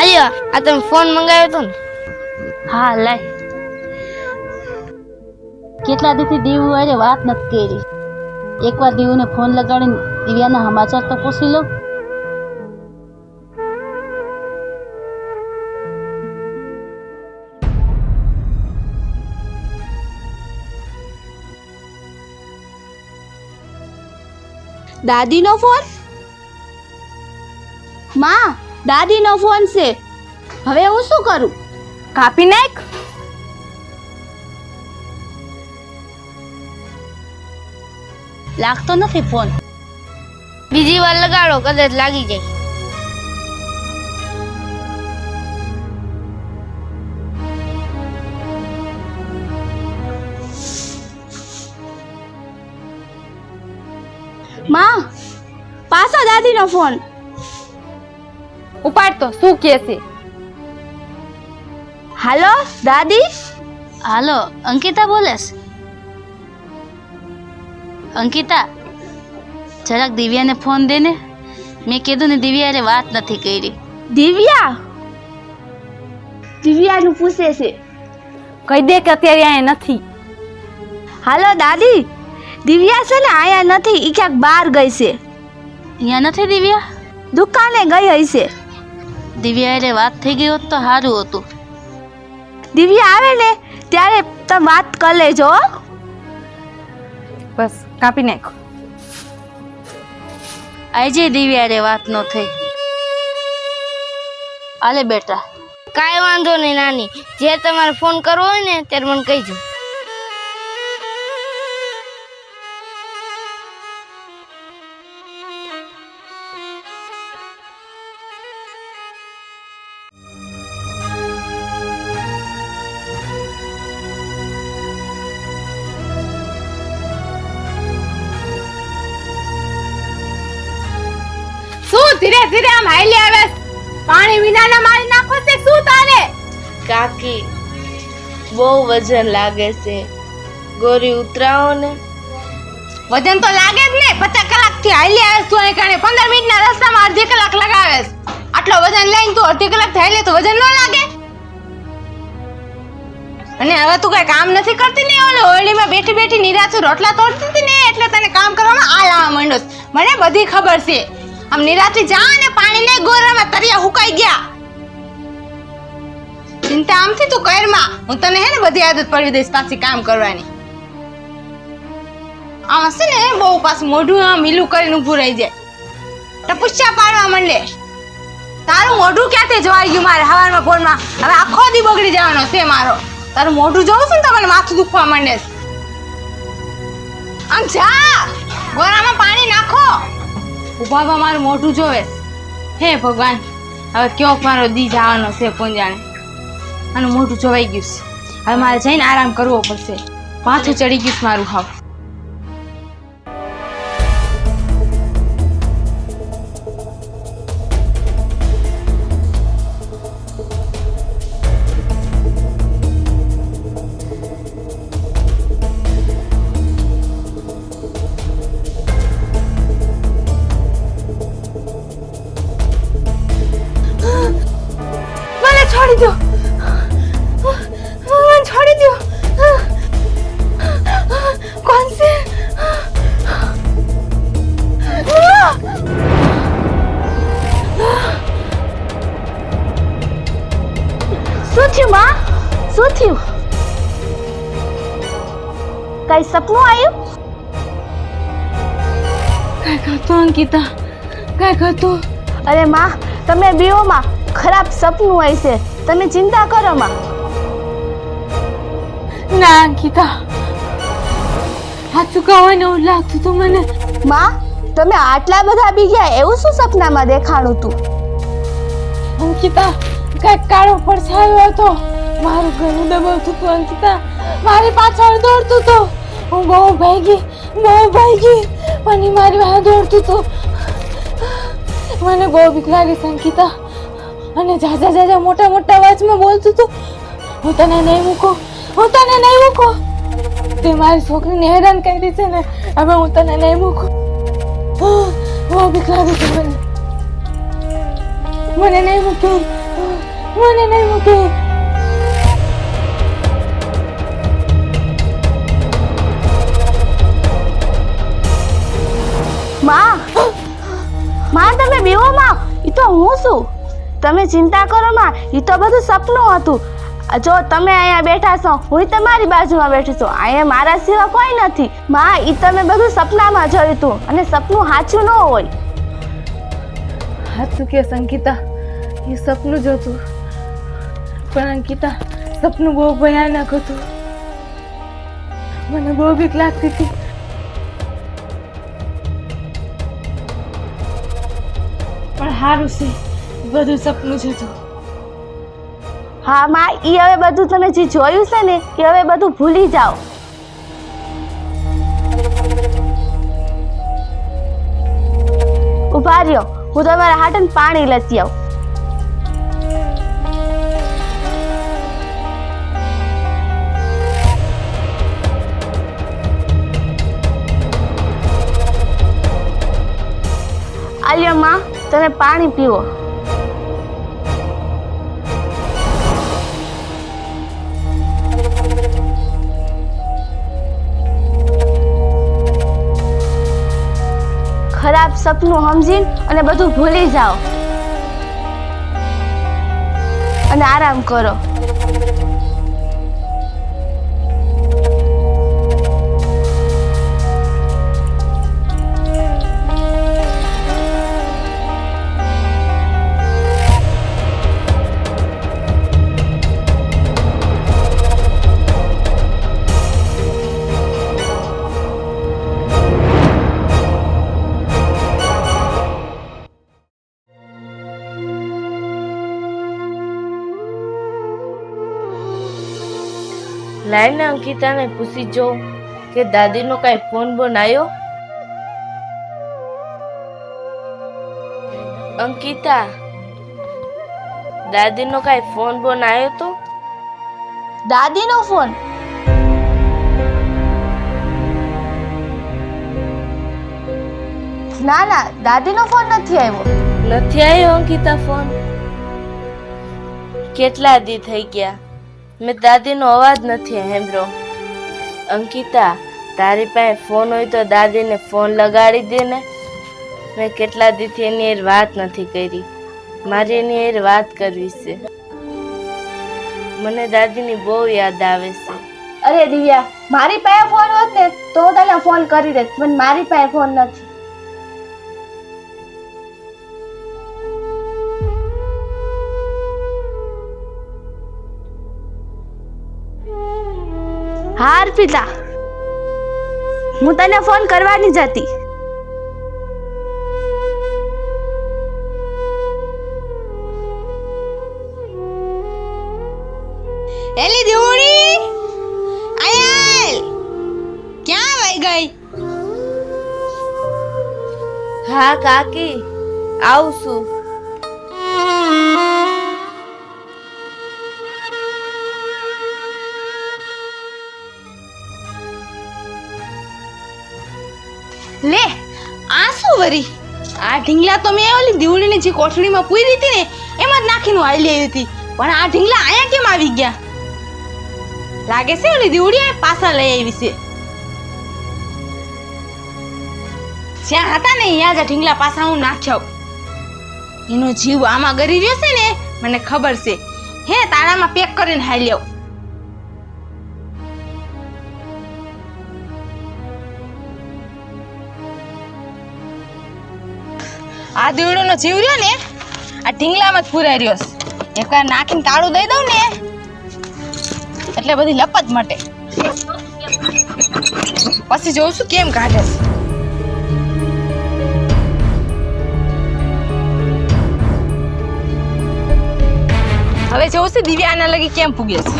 આયો, આ તમે ફોન મંગાવ્યો તો ને? હા લાય. કેટલા દીથી દીવું અરે વાત નથી કરી. એકવાર દીવુને ફોન લગાડીને દિવ્યાના સમાચાર તો પૂછી લઉં. દાદીનો ફોન? માં, દાદીનો ફોન છે. હવે હું શું કરું? કાપી નાખ. લાગતો નથી ફોન. બીજી વાર લગાડો, કદાચ લાગી જાય. માં, પાછો દાદીનો ફોન. ઉપાડ તો, શું કે છે? હાલો દાદી. હાલો, અંકિતા બોલેસ? અંકિતા, જરાક દિવ્યાને ફોન દે ને. મેં કીધું ને દિવ્યાએ વાત નથી કરી. દિવ્યા? દિવ્યાનું પૂછે છે. કહી દે કે અત્યારે અહીંયા નથી. હાલો દાદી, દિવ્યા છે ને આયા નથી, ઈ ક્યાંક બહાર ગઈ છે. અહીંયા નથી દિવ્યા? દુકાને ગઈ હશે. દિવ્યાએ વાત થઈ ગઈ હોત તો સારું હતું. દિવ્યા આવે ને ત્યારે તમે વાત કરી લેજો. બસ કાપી નાખ. આજે દિવ્યાએ વાત ન થઈ. આલે બેટા. કાંઈ વાંધો નહીં નાની, જે તમારે ફોન કરવો હોય ને ત્યારે મને કહીજો. શું ધીરે ધીરે આમ હાલી આવે? પાણી વિનાના મારી નાખો છે શું તારે? કાકી, બહુ વજન લાગે છે. ગોરી ઉતરાવો ને. વજન તો લાગે જ ને. 50 કલાકથી હાલી આવે તું અહીં કારણે 15 મિનિટના રસ્તામાં અડધી કલાક લગાવે. આટલો વજન લઈને તું અડધી કલાક હાલે તો વજન ન લાગે? અને હવે તું કઈ કામ નથી કરતી ને? ઓલે ઓળીમાં બેઠી બેઠી નિરાશું રોટલા તોડતી હતી ને એટલે તને કામ કરવામાં આ લાવા માંડ્યો. મને બધી ખબર છે. આમ નિરાથી જા અને પાણી લે, ગોરામાં તરિયા હુકાઈ ગયા. ચિંતા આમથી તું કરમાં, હું તને હે ને બધી આદત પડી દઈશ પાછી કામ કરવાની. આમ હશે ને બહુ પાછું મોઢું આમ મીલું કરીને ઊભું રહી જાય. ટપુસ્યા પાડવા માંડે. તારું મોઢું ક્યાંથી જોવાઈ ગયું મારે હવારમાં ફોનમાં? હવે આખો દી બગડી જવાનો છે મારો. તારું મોઢું જોઉં છું ને તો મને માથું દુખવા માંડે છે. આમ જા, ગોરામાં પાણી નાખો. ઉભા મારું મોઢું જોવે. હે ભગવાન, હવે કયો મારો દી જવાનો છે કોણ જાણે. આનું મોઢું જોવાઈ ગયું છે. હવે મારે જઈને આરામ કરવો પડશે. માથું ચડી ગયું છે મારું હાવ. છોડી દો, મને છોડી દો. કોણ છે? શું થયું માં? શું થયું? કઈ સપનું આવ્યું? કઈ ખાતો અંકિતા, કઈ ખાતો. અરે માં, તમે બીઓ માં. ખરાબ સપનું હોય છે, તમે ચિંતા કરો માં. ના અંકિતા, સાચું કહેવાનું એવું લાગતું તું મને. માં, તમે આટલા બધા બી ગયા એવું શું સપનામાં દેખાણું તું? અંકિતા, કઈક કાળો પડછાયો હતો. મારું ગળું દબાવતું હતું અંકિતા. મારી પાછળ દોડતું હતું. હું બહુ ભાગી, પણ ઈ મારી વાહ દોડતું હતું. મને બહુ બીક લાગે છે અંકિતા. અને જાજા મોટા મોટા અવાજમાં બોલતું હતું, હું તને નહીં મૂકું. તે મારી છોકરીને હેરાન કરી છે ને, હવે હું તને નહીં મૂકું. બહુ બીક લાગે છે મને. મને નહીં મૂકે. માં, તમે બીવો માં. ઈ તો હું છું. તમે ચિંતા કરો માં, ઈ તો બધું સપનું હતું. જો તમે અહીંયા બેઠા છો, હું તમારી બાજુમાં બેઠી છું, અહીંયા મારા સિવાય કોઈ નથી. માં, ઈ તમે બધું સપનામાં જોયું હતું અને સપનું સાચું ન હોય. હાચું કે અંકિતા, એ સપનું જ હતું. પણ અંકિતા, સપનું બહુ ભયાનક હતું. મને બહુ બીક લાગતી હતી. પણ સારું છે, બધું સપનું જ હતું. હા માં, ઈ હવે બધું તમે જે જોયું છે ને એ હવે બધું ભૂલી જાઓ. ઉભા રહ્યો, હું તમારા હાટન પાણી લેતી આવું. આલ્યો માં, તમે પાણી પીવો. ખરાબ સપનું સમજીને અને બધું ભૂલી જાઓ અને આરામ કરો. લાઈને અંકિતાને પૂછી જો કે દાદીનો કાંઈ ફોન બોન આવ્યો. અંકિતા, દાદીનો કાંઈ ફોન બોન આવ્યો તો? દાદીનો ફોન? ના ના, દાદીનો ફોન નથી આવ્યો. નથી આવ્યો અંકિતા ફોન? કેટલા દી થઈ ગયા, મેં દાદીનો અવાજ નથી સાંભળ્યો. અંકિતા, તારી પાસે ફોન હોય તો દાદીને ફોન લગાડી દે ને. મેં કેટલા દીથી એની એ વાત નથી કરી, મારે એની એ વાત કરવી છે. મને દાદીની બહુ યાદ આવે છે. અરે દિવ્યા, મારી પાસે ફોન હોત ને તો હું તને ફોન કરી દેત, પણ મારી પાસે ફોન નથી. હા અર્પિતા, હું તને ફોન કરવાની જ હતી. એલી દીવડી, આયલ ક્યાં વઈ ગઈ? હા કાકી, આવું છું. લે, આ શું વરી? આ ઢીંગલા તો મેં ઓલી દીવડીની જે કોઠડીમાં પૂરી હતી ને એમાં જ નાખીને હાલી આવી હતી, પણ આ ઢીંગલા અહીંયા કેમ આવી ગયા? લાગે છે ઓલી દીવડી પાછા લઈ આવી છે. જ્યાં હતા ને અહીંયા જ ઢીંગલા પાછા હું નાખ્યો. એનો જીવ આમાં ગરી રહ્યો છે ને, મને ખબર છે. હે, તાળામાં પેક કરીને હાલી આવ. આ દીવડોનો જીવ રહ્યો ને આ ઢીંગલામાં જ પૂરાઈ રહ્યો છે. એકવાર નાખીને તાળું દઈ દઉં ને એટલે બધી લપત મટે. પછી જોઉં છું કેમ કાઢે છે. હવે જોઉં છું દિવ્યાના લગી કેમ પૂગે છે.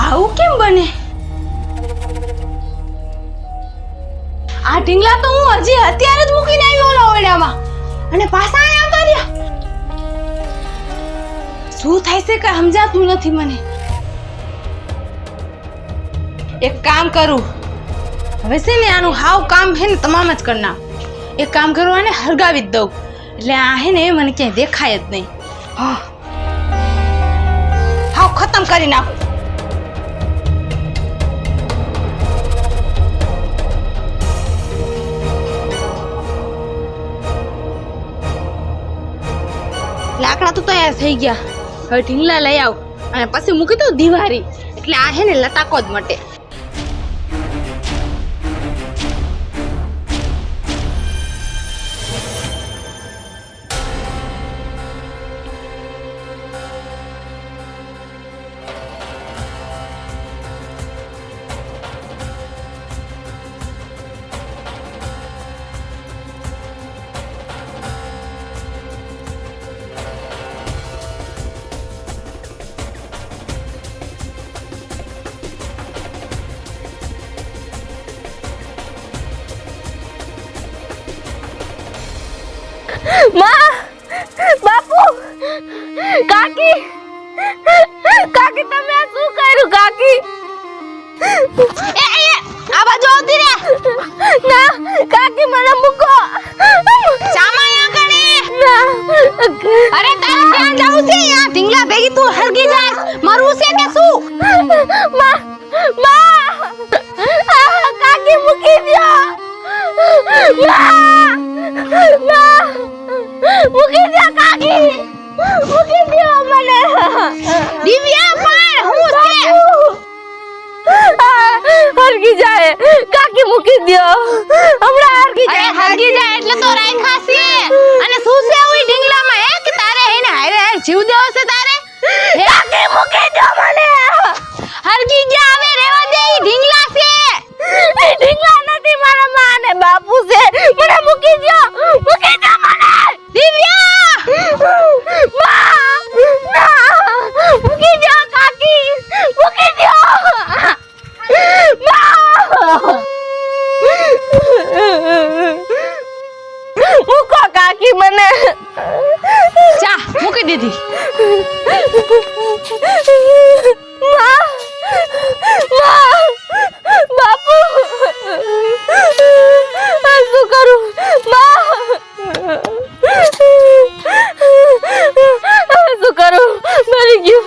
આવું કેમ બને? આ ઢીંગલા તો હું હજી અત્યારે જ મૂકીને આવ્યો શું થાય છે કે સમજાતું નથી મને. એક કામ કરું, હવે છે ને આનું હાવ કામ હે ને તમામ જ કરી નાખ. એક કામ કરું, આને હળગાવી જ દઉં એટલે આ હે ને મને ક્યાંય દેખાય જ નહીં. હા, હાવ ખતમ કરી નાખું. લાકડા તો તૈયાર થઈ ગયા. હવે ઢીંગલા લઈ આવ અને પછી મૂકી દઉં દિવાળી એટલે આ હે ને લટાકો જ મટે. માં, બાપુ, કાકી, કાકી તમે આ શું કર્યું કાકી? આ બાજુ આવતી રે. ના કાકી મને મૂકો. સામાયા કને. ના અરે તારે ક્યાં જાવું છે? આ ઢીંગલા ભેગી તું હરગી જા. મરવું છે કે શું? માં, માં, કાકી મૂકી દો. માં, માં, મૂકી દો કાકી, મૂકી દો મને. દિવ્યા પણ હું છે? હરગી જાય કાકી, મૂકી દો હમણાં. હરગી અરે જાય, હરગી જાય એટલે તો રાખ્યા છે. અને શું છે ઓય ઢીંગલામાં હે કે તારે એને હારે હારે જીવ દેવો છે તારે? કાકી મૂકી દો મને. હરગી ગયા હવે રેવા દે. ઈ ઢીંગલા છે. ઢીંગલા નથી, મારા માં અને બાપુ છે. મને મૂકી દો, મૂકી દો મને. દિવ્યા માં, ના, મૂકી દો કાકી, મૂકી દો. મૂકો કાકી મને. ચા મૂકી દીધી. માં, માં, બાપુ, આ શું કરું? માં, હવે શું કરું? મરી ગયું.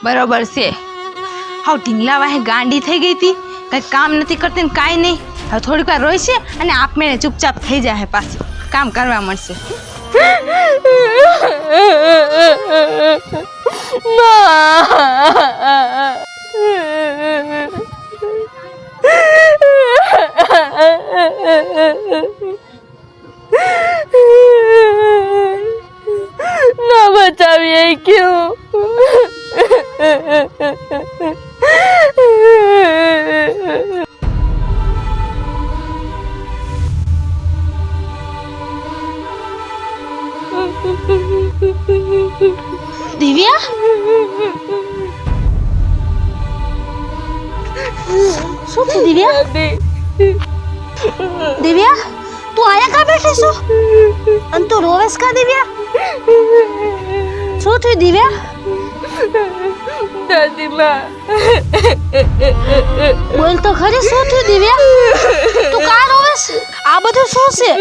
બરોબર છે. હાવ ઢીંગલા વાહે ગાંડી થઈ ગઈ હતી. કઈ કામ નથી કરતી ને કાંઈ નહીં. હવે થોડીક વાર રોઈશે અને આપમેળે ચૂપચાપ થઈ જાય. પાછી કામ કરવા મળશે. ના બચાવીએ ક્યું? દિવ્યા, શું થયું દિવ્યા? દિવ્યા, તું આયા કા બેઠી છો? અને તું રોવેસ કા દિવ્યા? શું થયું દિવ્યા? દાદીમાં, બોલ તો ખરી, શું થયું દિવ્યા? તું કા રોવેસ? આ બધું શું છે?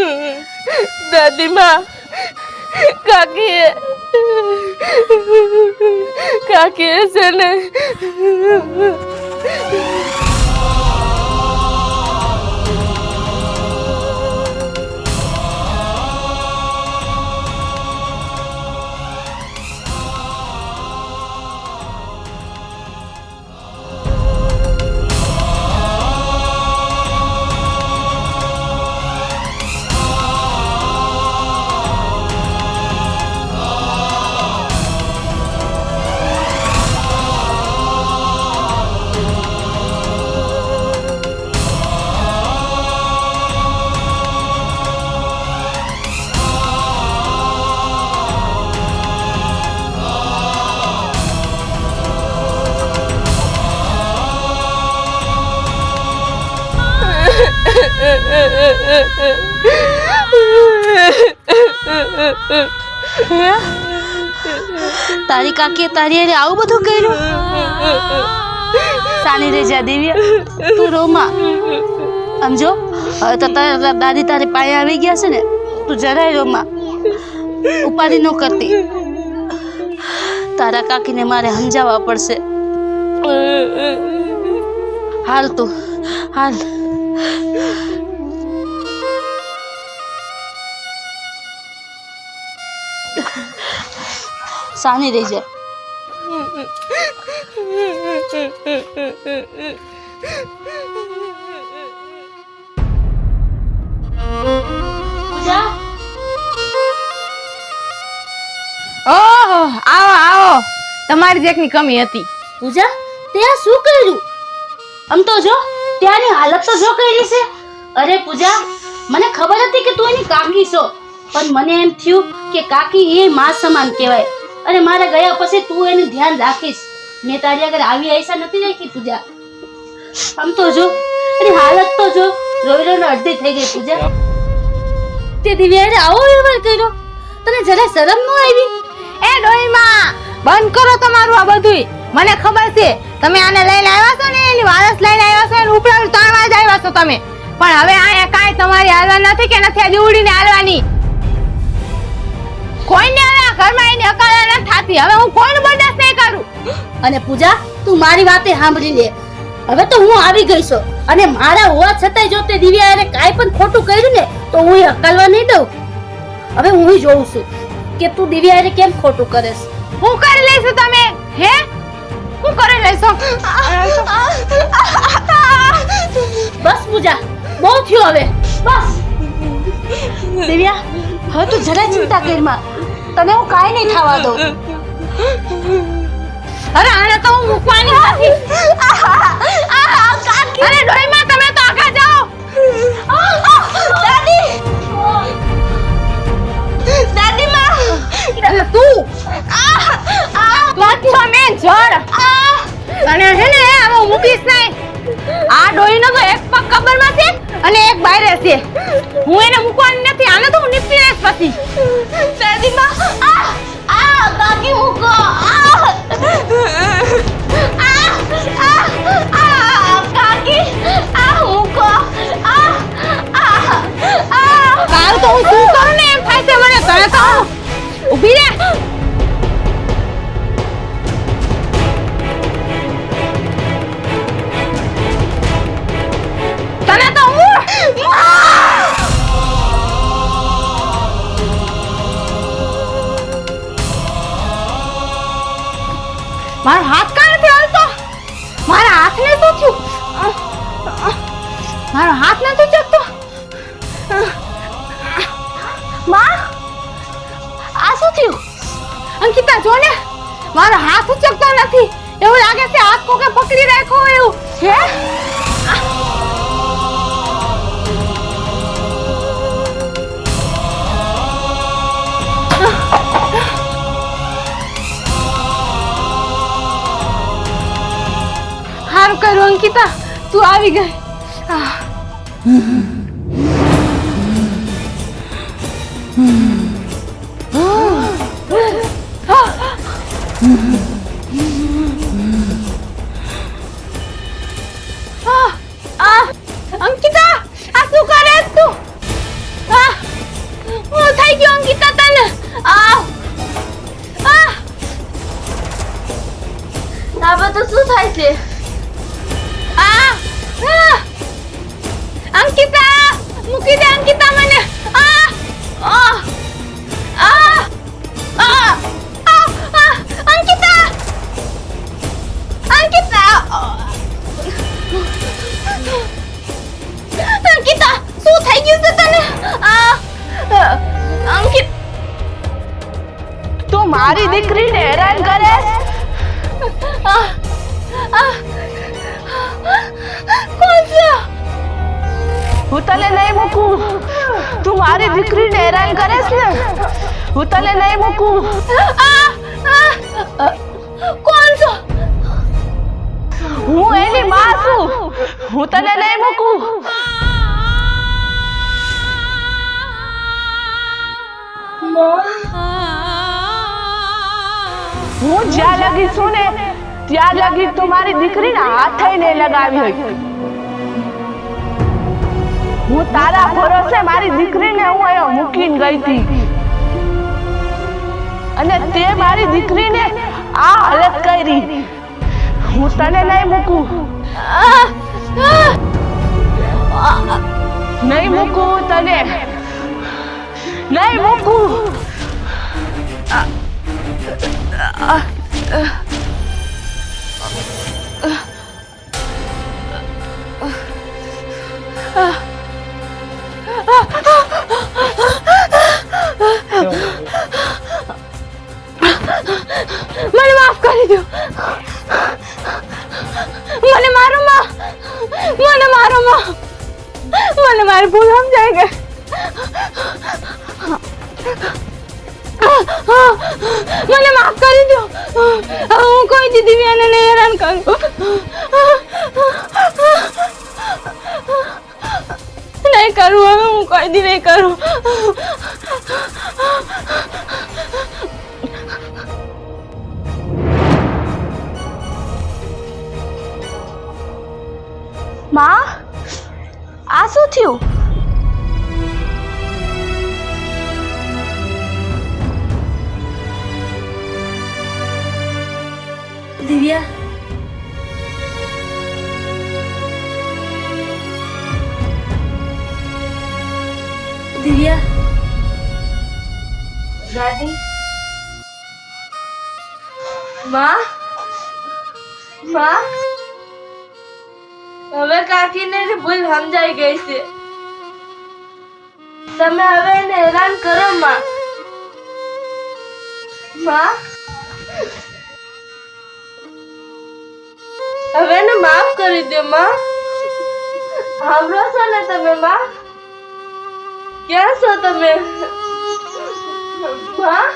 દાદીમાં, કાકીએ છે ને તારી કાકીએ તારી હારે આવું બધું કર્યું? સાની રહી જા દિવ્યા, તું રોમાં. સમજો હવે તો તારા દાદી તારી પાસે આવી ગયા છે ને, તું જરાય રોમાં ઉપાધિ ન કરતી. તારા કાકીને મારે સમજાવવા પડશે. હાલ તું હાલ. સાની રહી જાય. પૂજા, ઓહો, આવો આવો. તમારી જ એકની કમી હતી. પૂજા, તે આ શું કર્યું? આમ તો જો ત્યાંની હાલત તો જો કરી છે. અરે પૂજા, મને ખબર હતી કે તું એની કાકી છો, પણ મને એમ થયું કે કાકી એ માં સમાન કહેવાય, અને મારા ગયા પછી તું એનું ધ્યાન રાખીશ. મેં તારી આગળ આવી આયસા નથી રાખી પૂજા. આમ તો જો એની હાલત તો જો, રોઈ રોઈને અડધી થઈ ગઈ. પૂજા, તે દિવ્યાએ આવો વ્યવહાર કર્યો, તને જરા શરમ ન આવી? એ ડોહીમાં બંધ કરો તમારું આ બધુંય. મને ખબર છે તમે આને લઈને આવ્યા છો ને, એની વારસ લઈને આવ્યા છો, અને ઉપરાળ 3 વાર જ આવ્યા છો તમે. પણ હવે અહીંયા કાંઈ તમારી હાલવા નથી કે નથી આ દીવડીને હાલવાની. કોઈને હવે આ ઘરમાં એની અકાળા નથી થાતી. હવે હું કોઈનું બરદાસ્ત નહીં કરું. અને પૂજા, તું મારી વાતે સાંભળી લે. હવે તો હું આવી ગઈ છું, અને મારા હોવા છતાંય જો તે દિવ્યાએ કાંઈ પણ ખોટું કર્યું ને તો હું એ હકાલવા નહીં દઉં. હવે હું જોઉં છું કે તું દિવ્યાએ કેમ ખોટું કરેશ. હું કરી લઈશું તમે હે? હું કરી લઈશું. બસ પૂજા, બહુ થયું હવે, બસ. દિવ્યા, હવે તું જરાય ચિંતા કરમાં. તને હું કાંઈ નહીં થવા દઉં. અરે આને તો હું મૂકવાની નથી. અરે ડોહીમાં તમે તો આગળ જાઓ. દાદીમાં એટલે તું તો મેં જડ તને હે ને હવે હું મૂકીશ નહીં. આ ડોહીનો તો એક પગ કબરમાં છે અને એક બહાર છે. હું એને મૂકવાની નથી. આને તો હું નીપટી રહીશ પછી. દાદીમાં કાકી મૂકો. કાકી મૂકો. કાલ તો હું શું કરું ને એમ થાય છે મને. તને તો ઊભી રે. તને તો હું મારો હાથ કાં નથી હલતો? મારા હાથને શું થયું? મારો હાથ નથી ચકતો. માં, આ શું થયું? અંકિતા જો ને, મારો હાથ ઉચકતો નથી. એવું લાગે છે હાથ કોકે પકડી રાખ્યો હોય એવું છે. સારું કર્યું અંકિતા, તું આવી ગઈ. અંકિતા, આ શું કરે તું? હું થઈ ગયો અંકિતા તને. આ બધું શું થાય છે? અંકિતા, મૂકી દે અંકિતા મને. અંકિતા, અંકિતા, અંકિતા, શું થઈ ગયું છે તને? અંકિત, તું મારી દીકરીને હેરાન કરે. કોણ છે? હું તને નહીં મૂકું. તું મારી દીકરીને હેરાન કરે છે ને, હું તને નહીં મૂકું. કોણ છો? હું એની માં છું. હું તને નહીં મૂકું. હું જ્યાં લગી છું ને ત્યાં લગી તું મારી દીકરીને હાથે નહીં લગાવી હોય. હું તારા ભરોસે મારી દીકરીને હું અહીંયા મૂકીને ગઈ હતી અને તે મારી દીકરીને આ હાલત કરી. હું તને નહીં મૂકું, નહીં મૂકું તને, નહીં મૂકું. મને માફ કરી દો. મને મારો માં, મને મારો માં, મને મારી ભૂલ સમજાઈ ગઈ. મને માફ કરી દો. હું કોઈ દી દિવ્યાને નહીં હેરાન કરું. નહીં કરું, હવે હું કોઈ દી નહીં કરું. માં, આ શું થયું? દિવ્યા, દિવ્યા, દાદી, માં, માં, હવે કાકીને ભૂલ સમજાઈ ગઈ છે. તમે હવે એને હેરાન કરો માં. માં, હવે એને માફ કરી દો માં. સાંભળો છો ને તમે માં? ક્યાં છો તમે માં?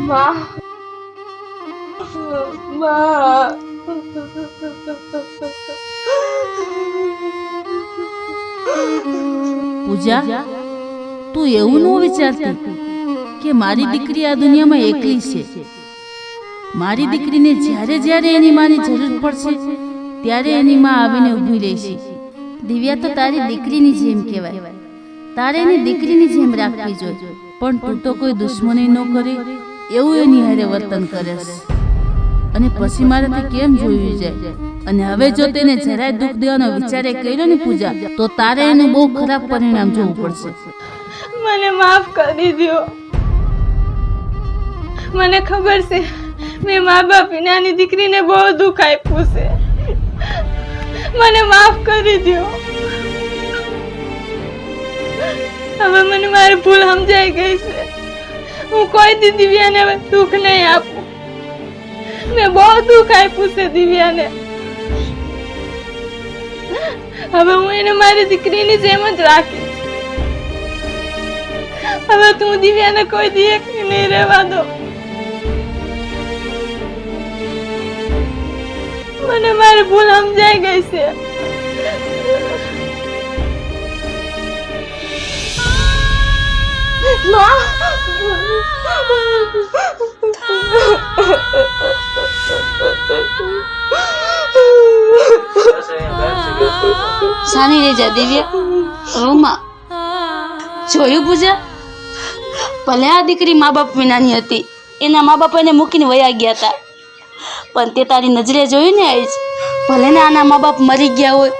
માં, માં, પૂજા, તું એવું ન વિચારતી કે મારી દીકરી આ દુનિયામાં એકલી છે. મારી દીકરીને જ્યારે જ્યારે એની માની જરૂર પડશે ત્યારે એની માં આવીને ઊભી રહેશે. દિવ્યા તો તારી દીકરીની જેમ કહેવાય, તારે એની દીકરીની જેમ રાખવી જોઈએ. પણ તું તો કોઈ દુશ્મની ન કરે એવું એની હારે વર્તન કરે છે અને પછી મારાથી કેમ જોયું જાય. અને હવે જો તેને જરાય દુઃખ દેવાનો વિચારે કર્યો ને પૂજા, તો તારે એનું બહુ ખરાબ પરિણામ જોવું પડશે. મને માફ કરી દો. મને ખબર છે મેં મા બાપ નાની દીકરીને બહુ દુઃખ આપ્યું છે. મને માફ કરી દો. હવે મને મારી ભૂલ સમજાઈ ગઈ છે. હું કોઈ દી દિવ્યાને હવે દુઃખ નહીં આપું. મેં બહુ દુઃખ આપ્યું છે દિવ્યાને. હવે હું એને મારી દીકરીની જેમ જ રાખીશ. હવે તું દિવ્યાને કોઈ દી એકલી નહીં રહેવા દો. મને મારી ભૂલ સમજાઈ ગઈ છે. સાની રેજા દિવ્યા, રોમા. જોયું પૂજા, ભલે આ દીકરી મા બાપ વિનાની હતી, એના મા બાપ એને મૂકીને વયા ગયા હતા, પણ તે તારી નજરે જોયું ને આજ, ભલે ને આના મા બાપ મરી ગયા હોય,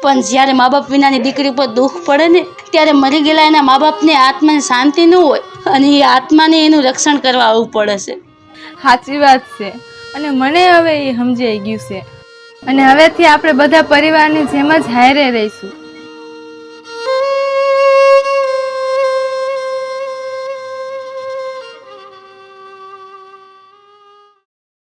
પણ જ્યારે મા બાપ વિનાની દીકરી પર દુઃખ પડે ને ત્યારે મરી ગયેલા એના મા બાપને આત્માને શાંતિ ન હોય અને એ આત્માને એનું રક્ષણ કરવા આવવું પડે છે. સાચી વાત છે. અને મને હવે એ સમજાઈ ગયું છે. અને હવેથી આપણે બધા પરિવારની જેમ જ હારે રહીશું.